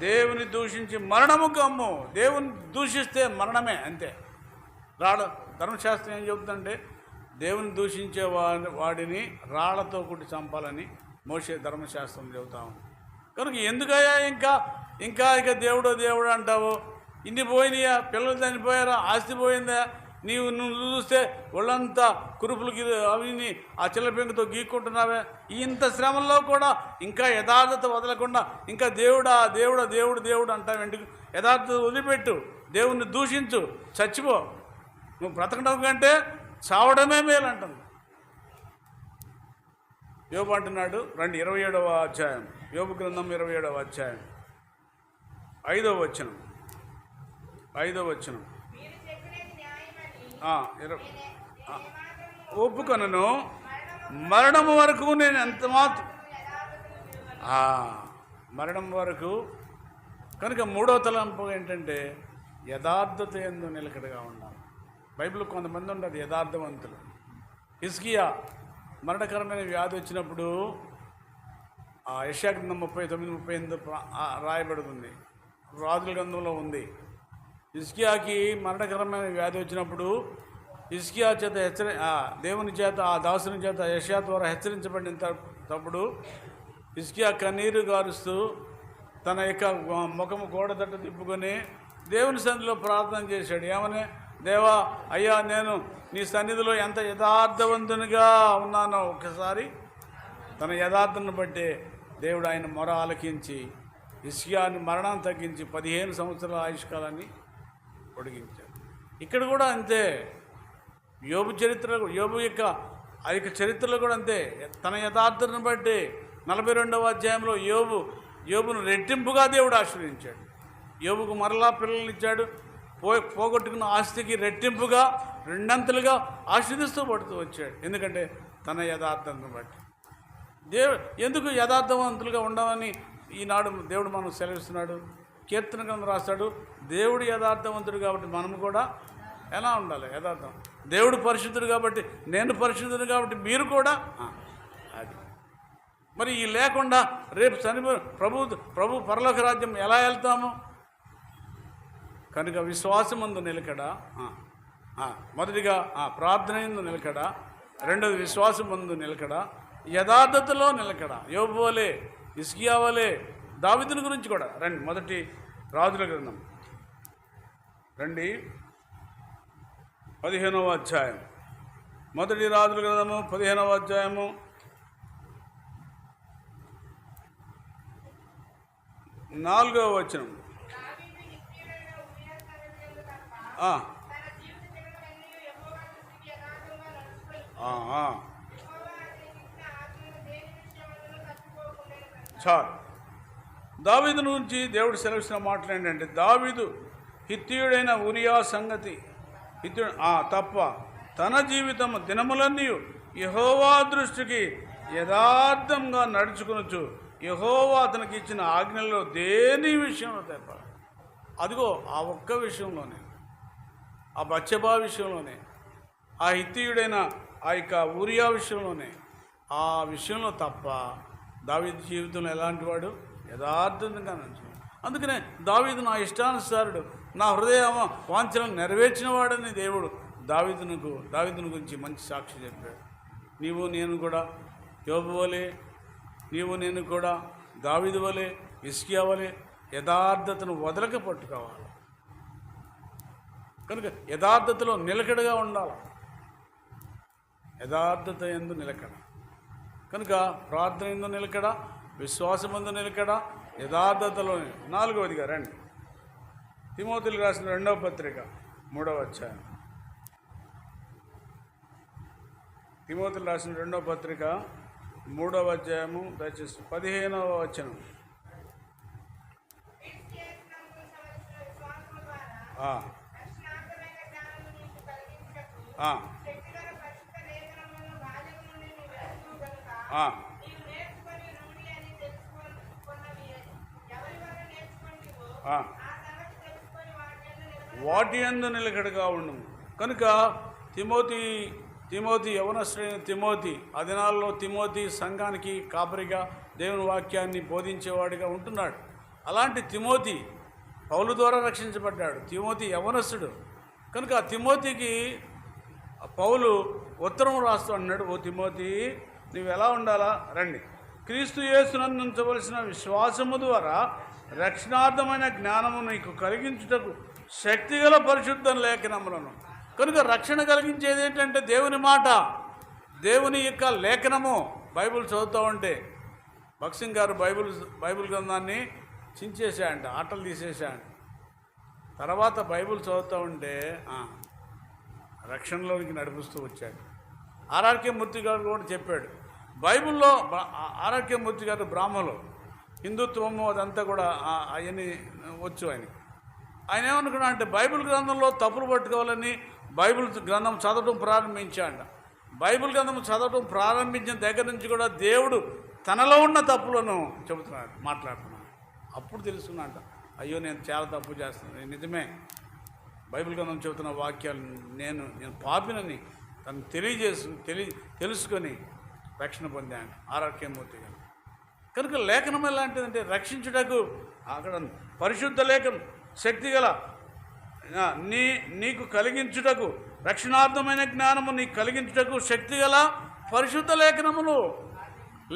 B: దేవుని దూషించి మరణము కమ్ము. దేవుని దూషిస్తే మరణమే, అంతే. ధర్మశాస్త్రం ఏం చెబుతుందంటే, దేవుని దూషించే వాడిని రాళ్లతో కొట్టి చంపాలని మోషే ధర్మశాస్త్రం చెబుతాము. కనుక ఎందుకయ్యా ఇంకా దేవుడు అంటావు? ఇన్ని పోయినాయా? పిల్లలు చనిపోయారా? ఆస్తి పోయిందా? నువ్వు చూస్తే ఒళ్ళంతా కురుపులకి అవిని ఆ చిల్లపెంకుతో గీక్కుంటున్నావే. ఇంత శ్రమల్లో కూడా ఇంకా యథార్థత వదలకుండా ఇంకా దేవుడు అంటావు ఎందుకు? యథార్థత వదిలిపెట్టు, దేవుణ్ణి దూషించు, చచ్చిపో. నువ్వు బ్రతకడం కంటే చావడమే మేలు అంటుంది. యోబు అంటున్నాడు, రండి 27వ అధ్యాయం, యోబు గ్రంథం 27వ అధ్యాయం 5వ వచనం. ఒప్పుకొనను, మరణం వరకు నేను ఎంత మాత్రం మరణం వరకు కనుక మూడో తలంపు ఏంటంటే యథార్థత యందు నిలకడగా ఉండాలి. బైబిల్ కొంతమంది ఉండదు యథార్థవంతులు. హిజ్కియా మరణకరమైన వ్యాధి వచ్చినప్పుడు ఆ యెషయా గ్రంథం 39-38 రాయబడుతుంది, రాజుల గ్రంథంలో ఉంది. హిజ్కియాకి మరణకరమైన వ్యాధి వచ్చినప్పుడు హిజ్కియా చేత దేవుని చేత ఆ దాసుని చేత యెషయా ద్వారా హెచ్చరించబడినప్పుడు హిజ్కియా కన్నీరు గారుస్తూ తన యొక్క ముఖము గోడ తట్టు తిప్పుకొని దేవుని సన్నిధిలో ప్రార్థన చేశాడు. ఏమని? దేవా, అయ్యా, నేను నీ సన్నిధిలో ఎంత యథార్థవంతునిగా ఉన్నానో ఒకసారి. తన యథార్థను బట్టి దేవుడు ఆయన మొర ఆలకించి హిజ్కియాని మరణాన్ని తగ్గించి 15 సంవత్సరాల ఆయుష్కాలాన్ని పొడిగించాడు. ఇక్కడ కూడా అంతే. యోబు చరిత్రలో, యోబు యొక్క ఆ యొక్క చరిత్రలో కూడా అంతే. తన యథార్థతను బట్టి 42వ అధ్యాయంలో యోబును రెట్టింపుగా దేవుడు ఆశీర్వదించాడు. యోబుకు మరలా పిల్లల్ని ఇచ్చాడు. పోగొట్టుకున్న ఆస్తికి రెట్టింపుగా, రెండంతలుగా ఆశీర్దిస్తూ పడుతూ వచ్చాడు. ఎందుకంటే తన యథార్థతను బట్టి. ఎందుకు యథార్థవంతులుగా ఉండమని ఈనాడు దేవుడు మనం సెలవిస్తున్నాడు. కీర్తన గ్రంథం రాస్తాడు, దేవుడు యథార్థవంతుడు కాబట్టి మనము కూడా ఎలా ఉండాలి? యథార్థం. దేవుడు పరిశుద్ధుడు కాబట్టి నేను పరిశుద్ధుడు కాబట్టి మీరు కూడా అది. మరి ఈ లేకుండా రేపు ప్రభు పరలోక రాజ్యం ఎలా వెళ్తాము? కనుక విశ్వాసమందు నిలకడ, మొదటిగా ప్రార్థన యందు నిలకడ, రెండోది విశ్వాసమందు నిలకడ, యథార్థతలో నిలకడ. యోబు వలే, హిజ్కియా వలే, దావీదుని గురించి కూడా రండి. మొదటి రాజుల గ్రంథం రండి, 15వ అధ్యాయం. మొదటి రాజుల గ్రంథము 15వ అధ్యాయము 4వ వచనం. చాలు. దావీదు నుంచి దేవుడు సెలవిస్తున్న మాటలు ఏంటంటే, దావీదు హిత్తీయుడైన ఉరియా సంగతి తప్ప తన జీవితం దినములన్నీ యెహోవా దృష్టికి యథార్థంగా నడుచుకొనొచ్చు. యెహోవా అతనికి ఇచ్చిన ఆజ్ఞల్లో దేని విషయంలో తప్ప, అదిగో ఆ ఒక్క విషయంలోనే, ఆ బత్షెబా విషయంలోనే, ఆ హిత్తీయుడైన ఆ యొక్క ఊరియా విషయంలోనే, ఆ విషయంలో తప్ప దావీదు జీవితంలో ఎలాంటి వాడు? యథార్థంగా నడుచుకున్నాడు. అందుకనే దావీదు నా ఇష్టానుసారుడు, నా హృదయ వాంఛలను నెరవేర్చిన వాడని దేవుడు దావీదుని గురించి మంచి సాక్షి చెప్పాడు. నీవు నేను కూడా యోబు వలే, నీవు నేను కూడా దావీదు వలే, హిజ్కియా వలే యథార్థతను వదలక పట్టుకోవాలి. కనుక యథార్థతలో నిలకడగా ఉండాలి. యథార్థత యందు నిలకడ. కనుక ప్రార్థన యందు నిలకడ, విశ్వాసమందు నిలకడ, యథార్థతలో. 4వదిగా రండి, తిమోతికి రాసిన 2వ పత్రిక 3వ అధ్యాయం. తిమోతికి రాసిన 2వ పత్రిక 3వ అధ్యాయము, దయచేసి 15వ వచనం. వాటి యందు నిలకడగా ఉండుము. కనుక తిమోతి యవనస్తుడైన తిమోతి, ఆ దినాల్లో తిమోతి సంఘానికి కాపరిగా దేవుని వాక్యాన్ని బోధించేవాడిగా ఉంటున్నాడు. అలాంటి తిమోతి పౌలు ద్వారా రక్షించబడ్డాడు. తిమోతి యవనస్తుడు. కనుక ఆ తిమోతికి పౌలు ఉత్తరం రాస్తూ అన్నాడు, ఓ తిమోతి, నువ్వు ఎలా ఉండాలా? రండి, క్రీస్తు యేసునందు ఉంచవలసిన విశ్వాసము ద్వారా రక్షణార్థమైన జ్ఞానము నీకు కలిగించుటకు శక్తిగల పరిశుద్ధ లేఖనములను. కనుక రక్షణ కలిగించేది ఏంటంటే దేవుని మాట, దేవుని యొక్క లేఖనము. బైబిల్ చదువుతూ ఉంటే భక్సింగ్ గారు బైబిల్ గ్రంథాన్ని చించేసాయంట, ఆటలు తీసేసాయంట. తర్వాత బైబిల్ చదువుతూ ఉంటే రక్షణలోనికి నడిపిస్తూ వచ్చాడు. ఆర్ఆర్కే మూర్తి గారు కూడా చెప్పాడు, బైబిల్లో ఆర్ఆర్కే మూర్తి గారు బ్రాహ్మణులు, హిందుత్వము అదంతా కూడా అవన్నీ వచ్చు ఆయన ఏమనుకున్నా అంటే బైబిల్ గ్రంథంలో తప్పులు పట్టుకోవాలని బైబిల్ గ్రంథం చదవటం ప్రారంభించాడ. బైబిల్ గ్రంథం చదవటం ప్రారంభించిన దగ్గర నుంచి కూడా దేవుడు తనలో ఉన్న తప్పులను చెబుతున్నాడు, మాట్లాడుతున్నాడు. అప్పుడు తెలుసుకున్నాడ అయ్యో నేను చాలా తప్పు చేస్తున్నాను. నిజమే, బైబిల్ గ్రంథం చెబుతున్న వాక్యాలు నేను పాపినని తను తెలుసుకొని రక్షణ పొందాను ఆరోగ్యమూర్తి గారు. కనుక లేఖనం ఎలాంటిదంటే రక్షించుటకు అక్కడ పరిశుద్ధ లేఖనం శక్తి గల నీకు కలిగించుటకు, రక్షణార్థమైన జ్ఞానము నీకు కలిగించుటకు శక్తి గల పరిశుద్ధ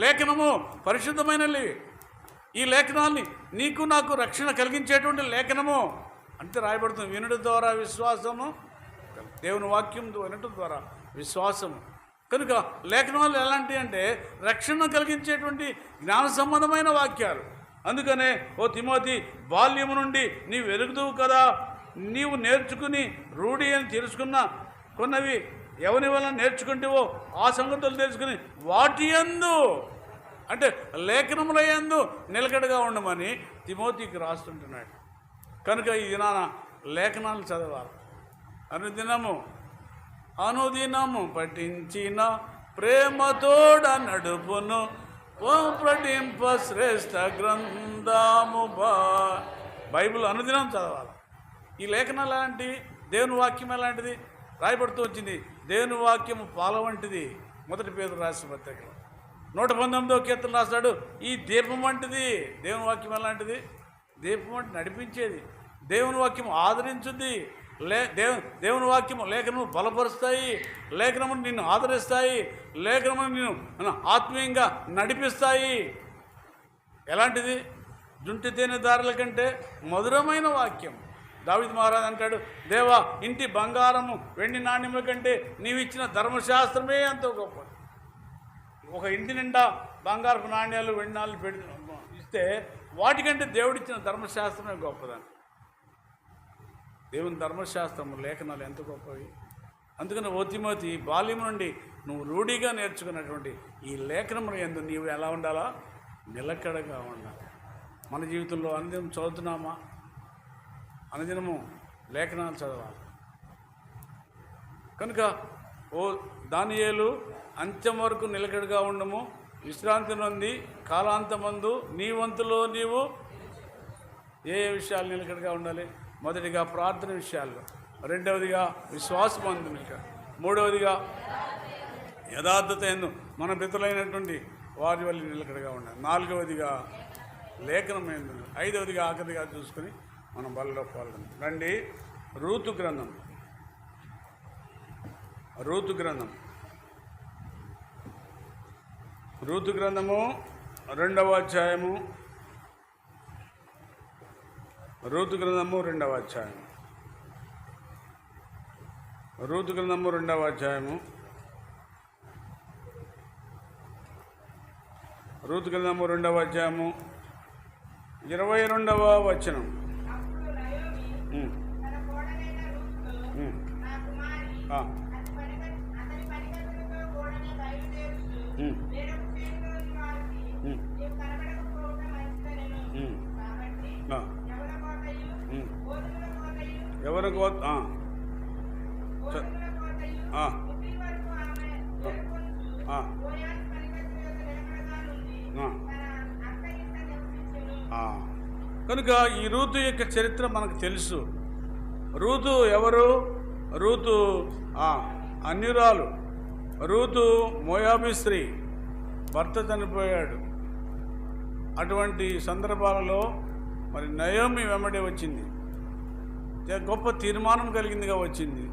B: లేఖనము పరిశుద్ధమైనవి. ఈ లేఖనాన్ని నీకు నాకు రక్షణ కలిగించేటువంటి లేఖనము అంటే రాయబడుతుంది. వినడం ద్వారా విశ్వాసము, దేవుని వాక్యం వినటం ద్వారా విశ్వాసము. కనుక లేఖనాలు ఎలాంటివి అంటే రక్షణ కలిగించేటువంటి జ్ఞాన సంబంధమైన వాక్యాలు. అందుకనే ఓ తిమోతి, బాల్యము నుండి నీవు ఎరుగుదువు కదా, నీవు నేర్చుకుని రూఢి అని తెలుసుకున్న కొన్నవి ఎవరి వలన నేర్చుకుంటేవో ఆ సంగతులు తెలుసుకుని వాటి యందు అంటే లేఖనముల యందు నిలకడగా ఉండమని తిమోతికి రాస్తుంటున్నాడు. కనుక ఈ దినాన లేఖనాలు చదవాలి. అనుదినము పఠించిన ప్రేమతోడ నడుపును పఠింప శ్రేష్ఠ గ్రంథము బైబిల్ అనుదినం చదవాలి. ఈ లేఖనాలు ఎలాంటివి? దేవుని వాక్యం ఎలాంటిది? రాయబడుతూ వచ్చింది. దేవుని వాక్యము పాల వంటిది. 1 పేతురు రాసిన పత్రికలో 119వ కీర్తన రాస్తాడు, ఈ దీపం వంటిది. దేవుని వాక్యం ఎలాంటిది? దీపం వంటి నడిపించేది. దేవుని వాక్యం ఆదరించుద్ది. దేవుని వాక్యము లేఖనము బలపరుస్తాయి, లేఖనము నిన్ను ఆదరిస్తాయి, లేఖనము నిన్ను ఆత్మీయంగా నడిపిస్తాయి. ఎలాంటిది? జుంటి తేనె దారుల కంటే మధురమైన వాక్యం. దావీదు మహారాజు అంటాడు, దేవా ఇంటి బంగారము వెండి నాణ్యముల కంటే నీవిచ్చిన ధర్మశాస్త్రమే ఎంతో గొప్పది. ఒక ఇంటి నిండా బంగారపు నాణ్యాలు వెండి నాణ్యాలు ఇస్తే వాటికంటే దేవుడిచ్చిన ధర్మశాస్త్రమే గొప్పదని. దేవుని ధర్మశాస్త్రము లేఖనాలు ఎంత గొప్పవి. అందుకని ఓ తిమోతి, బాల్యం నుండి నువ్వు రూఢిగా నేర్చుకున్నటువంటి ఈ లేఖనముల యందు నీవు ఎలా ఉండాలా? నిలకడగా ఉండాలి. మన జీవితంలో అనుదినం చదువుతున్నామా? అనుదినము లేఖనాలు చదవాలి. కనుక ఓ దానియేలు, అంత్యం వరకు నిలకడగా ఉండము, విశ్రాంతి నొంది కాలాంతమందు నీ వంతులో నీవు ఏ విషయాలు నిలకడగా ఉండాలి? మొదటిగా ప్రార్థన విషయాల్లో, రెండవదిగా విశ్వాసమందు నిలకడ, మూడవదిగా యథార్థత ఎందు మన పితరులైనటువంటి వారి వల్ల నిలకడగా ఉండాలి, నాలుగవదిగా లేఖనం ఎందు, ఐదవదిగా ఆఖరిగా చూసుకుని మనం బలలో పాల్గొన్నాం. రండి, రూతు గ్రంథం 2వ అధ్యాయము. రూతు గ్రంథము 2వ అధ్యాయము. రూతు గ్రంథము 2వ అధ్యాయము. రూతు గ్రంథము 2వ అధ్యాయము 22వ వచనం. ఎవరు కనుక ఈ రూతు యొక్క చరిత్ర మనకు తెలుసు. రూతు ఎవరు? రూతు అన్యురాలు. రూతు మోయాబీ స్త్రీ, భర్త చనిపోయాడు. అటువంటి సందర్భాలలో మరి నయోమి వెంబడి వచ్చింది. గొప్ప తీర్మానం కలిగిందిగా వచ్చింది.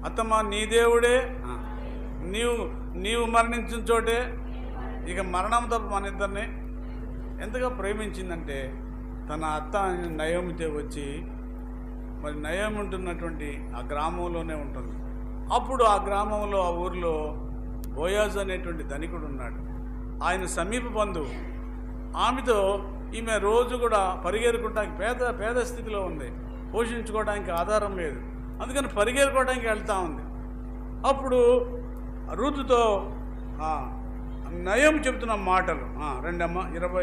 B: అత్తమ్మ, నీ దేవుడే, నీవు మరణించిన చోటే ఇక మరణం తప్ప మన ఇద్దరిని ఎంతగా ప్రేమించిందంటే తన అత్త నయోమితో వచ్చి, మరి నయోమి ఉంటున్నటువంటి ఆ గ్రామంలోనే ఉంటుంది. అప్పుడు ఆ గ్రామంలో, ఆ ఊరిలో బోయాజు అనేటువంటి ధనికుడు ఉన్నాడు. ఆయన సమీప బంధువు. ఆమెతో ఈమె రోజు కూడా పరిగెరుకోవడానికి పేద స్థితిలో ఉంది, పోషించుకోవడానికి ఆధారం లేదు. అందుకని పరిగెరుకోవడానికి వెళ్తూ ఉంది. అప్పుడు రూతుతో నయం చెబుతున్న మాటలు రెండమ్మా, 20వ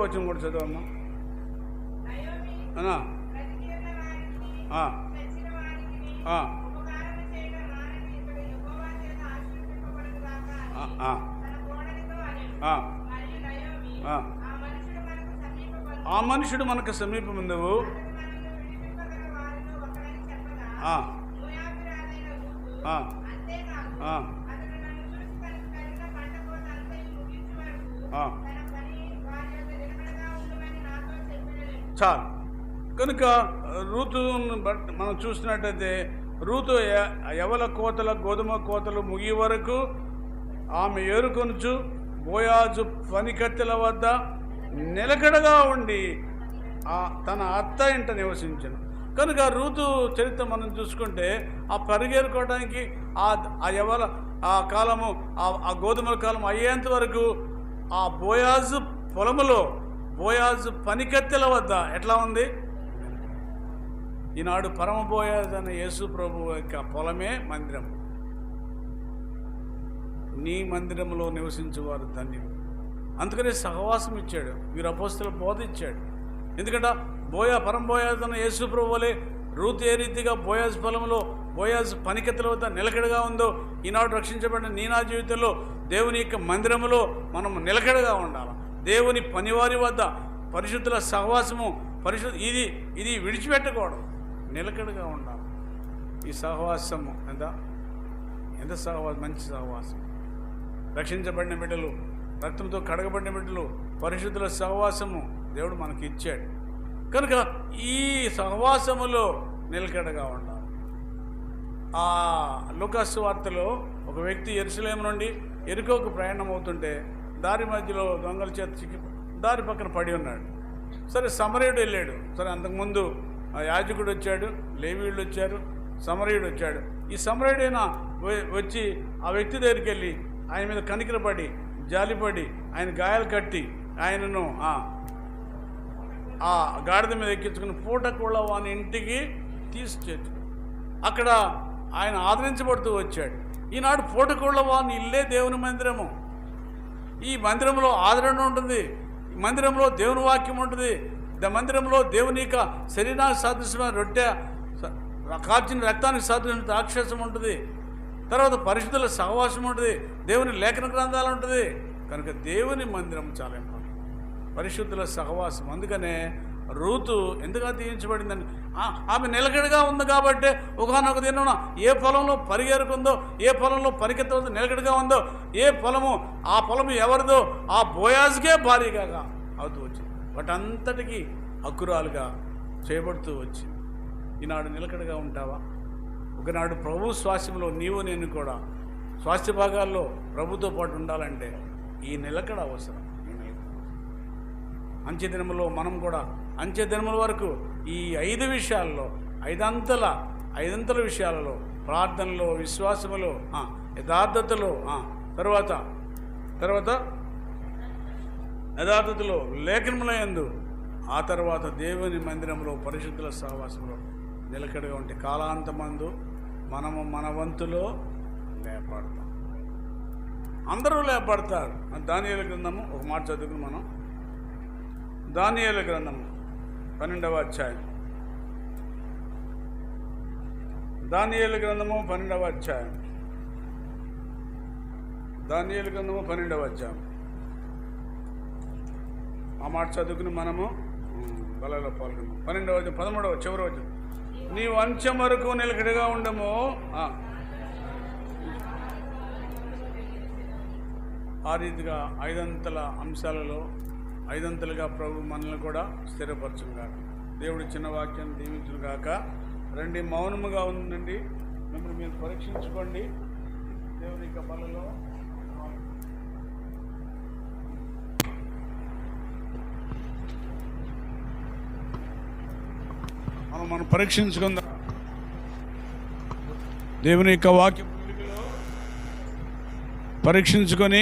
B: వచనం కూడా చదవమ్మా. ఆ మనుషుడు మనకు సమీపముందువు. ఆ, ఆ, ఆ, ఆ. చాలు. కనుక ఋతువును బట్టి మనం చూసినట్టయితే ఋతు యవల కోతల గోధుమ కోతలు ముగి వరకు ఆమె ఏరుకొనుచు బోయాజు పనికత్తెల వద్ద నిలకడగా ఉండి తన అత్త ఇంట నివసించను. కనుక ఋతు చరిత్ర మనం చూసుకుంటే ఆ పరిగెరుకోవడానికి ఆ యవల ఆ కాలము ఆ గోధుమల కాలం అయ్యేంత వరకు ఆ బోయాజు పొలములో బోయాజు పనికత్తెల వద్ద ఎట్లా ఉంది. ఈనాడు పరమ బోయాజు అనే యేసు ప్రభు యొక్క పొలమే మందిరం. నీ మందిరంలో నివసించేవారు ధన్యులు. అందుకనే సహవాసం ఇచ్చాడు, వీరు అపోస్తల బోధ ఇచ్చాడు. ఎందుకంటే పరమ బోయాజు అన్న యేసు ప్రభు వలె రూతు ఏ రీతిగా బోయాజు పొలంలో బోయాజు పనికత్తెల వద్ద నిలకడగా ఉందో, ఈనాడు రక్షించబడిన నీ నా జీవితంలో దేవుని యొక్క మందిరంలో మనం నిలకడగా ఉండాలి. దేవుని పనివారి వద్ద పరిశుద్ధుల సహవాసము ఇది విడిచిపెట్టకూడదు, నిలకడగా ఉండాలి. ఈ సహవాసము ఎంత సహవాసం, మంచి సహవాసం. రక్షించబడిన బిడ్డలు, రక్తంతో కడగబడిన బిడ్డలు, పరిశుద్ధుల సహవాసము దేవుడు మనకి ఇచ్చాడు. కనుక ఈ సహవాసములో నిలకడగా ఉండాలి. ఆ లూకాసు వార్తలో ఒక వ్యక్తి యెరూషలేము నుండి యెరికోకు ప్రయాణం అవుతుంటే దారి మధ్యలో దొంగల చేత చిక్కి దారి పక్కన పడి ఉన్నాడు. సరే సమరయుడు వెళ్ళాడు. సరే అంతకుముందు ఆ యాజకుడు వచ్చాడు, లేవీయుడు వచ్చారు, సమరయుడు వచ్చాడు. ఈ సమరయుడైనా వచ్చి ఆ వ్యక్తి దగ్గరికి వెళ్ళి ఆయన మీద కనికరపడి జాలిపడి ఆయన గాయాలు కట్టి ఆయనను ఆ గాడిద మీద ఎక్కించుకుని పూటకూళ్ళ వాని ఇంటికి తీసుకొచ్చాడు. అక్కడ ఆయన ఆదరించబడుతూ వచ్చాడు. ఈనాడు పూటకూళ్ళ వాని ఇల్లే దేవుని మందిరము. ఈ మందిరంలో ఆదరణ ఉంటుంది, మందిరంలో దేవుని వాక్యం ఉంటుంది, మందిరంలో దేవుని యొక్క శరీరానికి సాదృశ్యమైన రొట్టె, కాచిన రక్తానికి సాదృశ్యమైన రాక్షసం ఉంటుంది, తర్వాత పరిశుద్ధుల సహవాసం ఉంటుంది, దేవుని లేఖన గ్రంథాలు ఉంటుంది. కనుక దేవుని మందిరం చాలా ఇంపార్టెంట్, పరిశుద్ధుల సహవాసం. అందుకనే రూతు ఎందుకు తీయించబడిందని ఆమె నిలకడగా ఉంది కాబట్టి ఒకనొక దినం ఏ పొలంలో పరిగెరుకుందో, ఏ పొలంలో పరిగెత్తుందో, నిలకడగా ఉందో, ఏ పొలము ఆ పొలము ఎవరిదో ఆ బోయాజుకే భారీగా అవుతూ వచ్చింది, వాటంతటికీ హక్కురాలుగా చేయబడుతూ వచ్చింది. ఈనాడు నిలకడగా ఉంటావా? ఒకనాడు ప్రభు స్వాస్థ్యంలో నీవు నేను కూడా స్వాస్థ్య భాగాల్లో ప్రభుతో పాటు ఉండాలంటే ఈ నిలకడ అవసరం. అంత్యదినములో మనం కూడా అంత్యదినముల వరకు ఈ 5 విషయాల్లో ఐదంతల విషయాలలో ప్రార్థనలో, విశ్వాసములో, యథార్థతలో, తర్వాత యథార్థతలో, లేఖనముల యందు, ఆ తర్వాత దేవుని మందిరంలో పరిశుద్ధుల సహవాసంలో నిలకడగా ఉంటే కాలాంతమందు మనము మన వంతులో లేపడతాం. అందరూ లేపడతారు. దానియేలు గ్రంథము ఒక మాట చదువుకుని మనం దానియేలు గ్రంథము 12వ అధ్యాయం. దానియేలు గ్రంథము 12వ అధ్యాయం. దానియేలు గ్రంథము 12వ అధ్యాయం. ఆ మాట చదువుకుని మనము బలలో పాల్గొన్నాం. 12వ అధ్యాయం 13వ చివరి వచనం. నీవు అంచెం వరకు నిలకడగా ఉండము. ఆ రీతిగా 5 అంతల అంశాలలో 5 అంతలుగా ప్రభు మనల్ని కూడా స్థిరపరచును గాక. దేవుడి చిన్న వాక్యాన్ని దీవించును గాక. రండి, మౌనముగా ఉండండి, మిమ్మల్ని మీరు పరీక్షించుకోండి. దేవుని యొక్క బలలో మనం పరీక్షించుకుందాం. దేవుని యొక్క వాక్యం పరీక్షించుకొని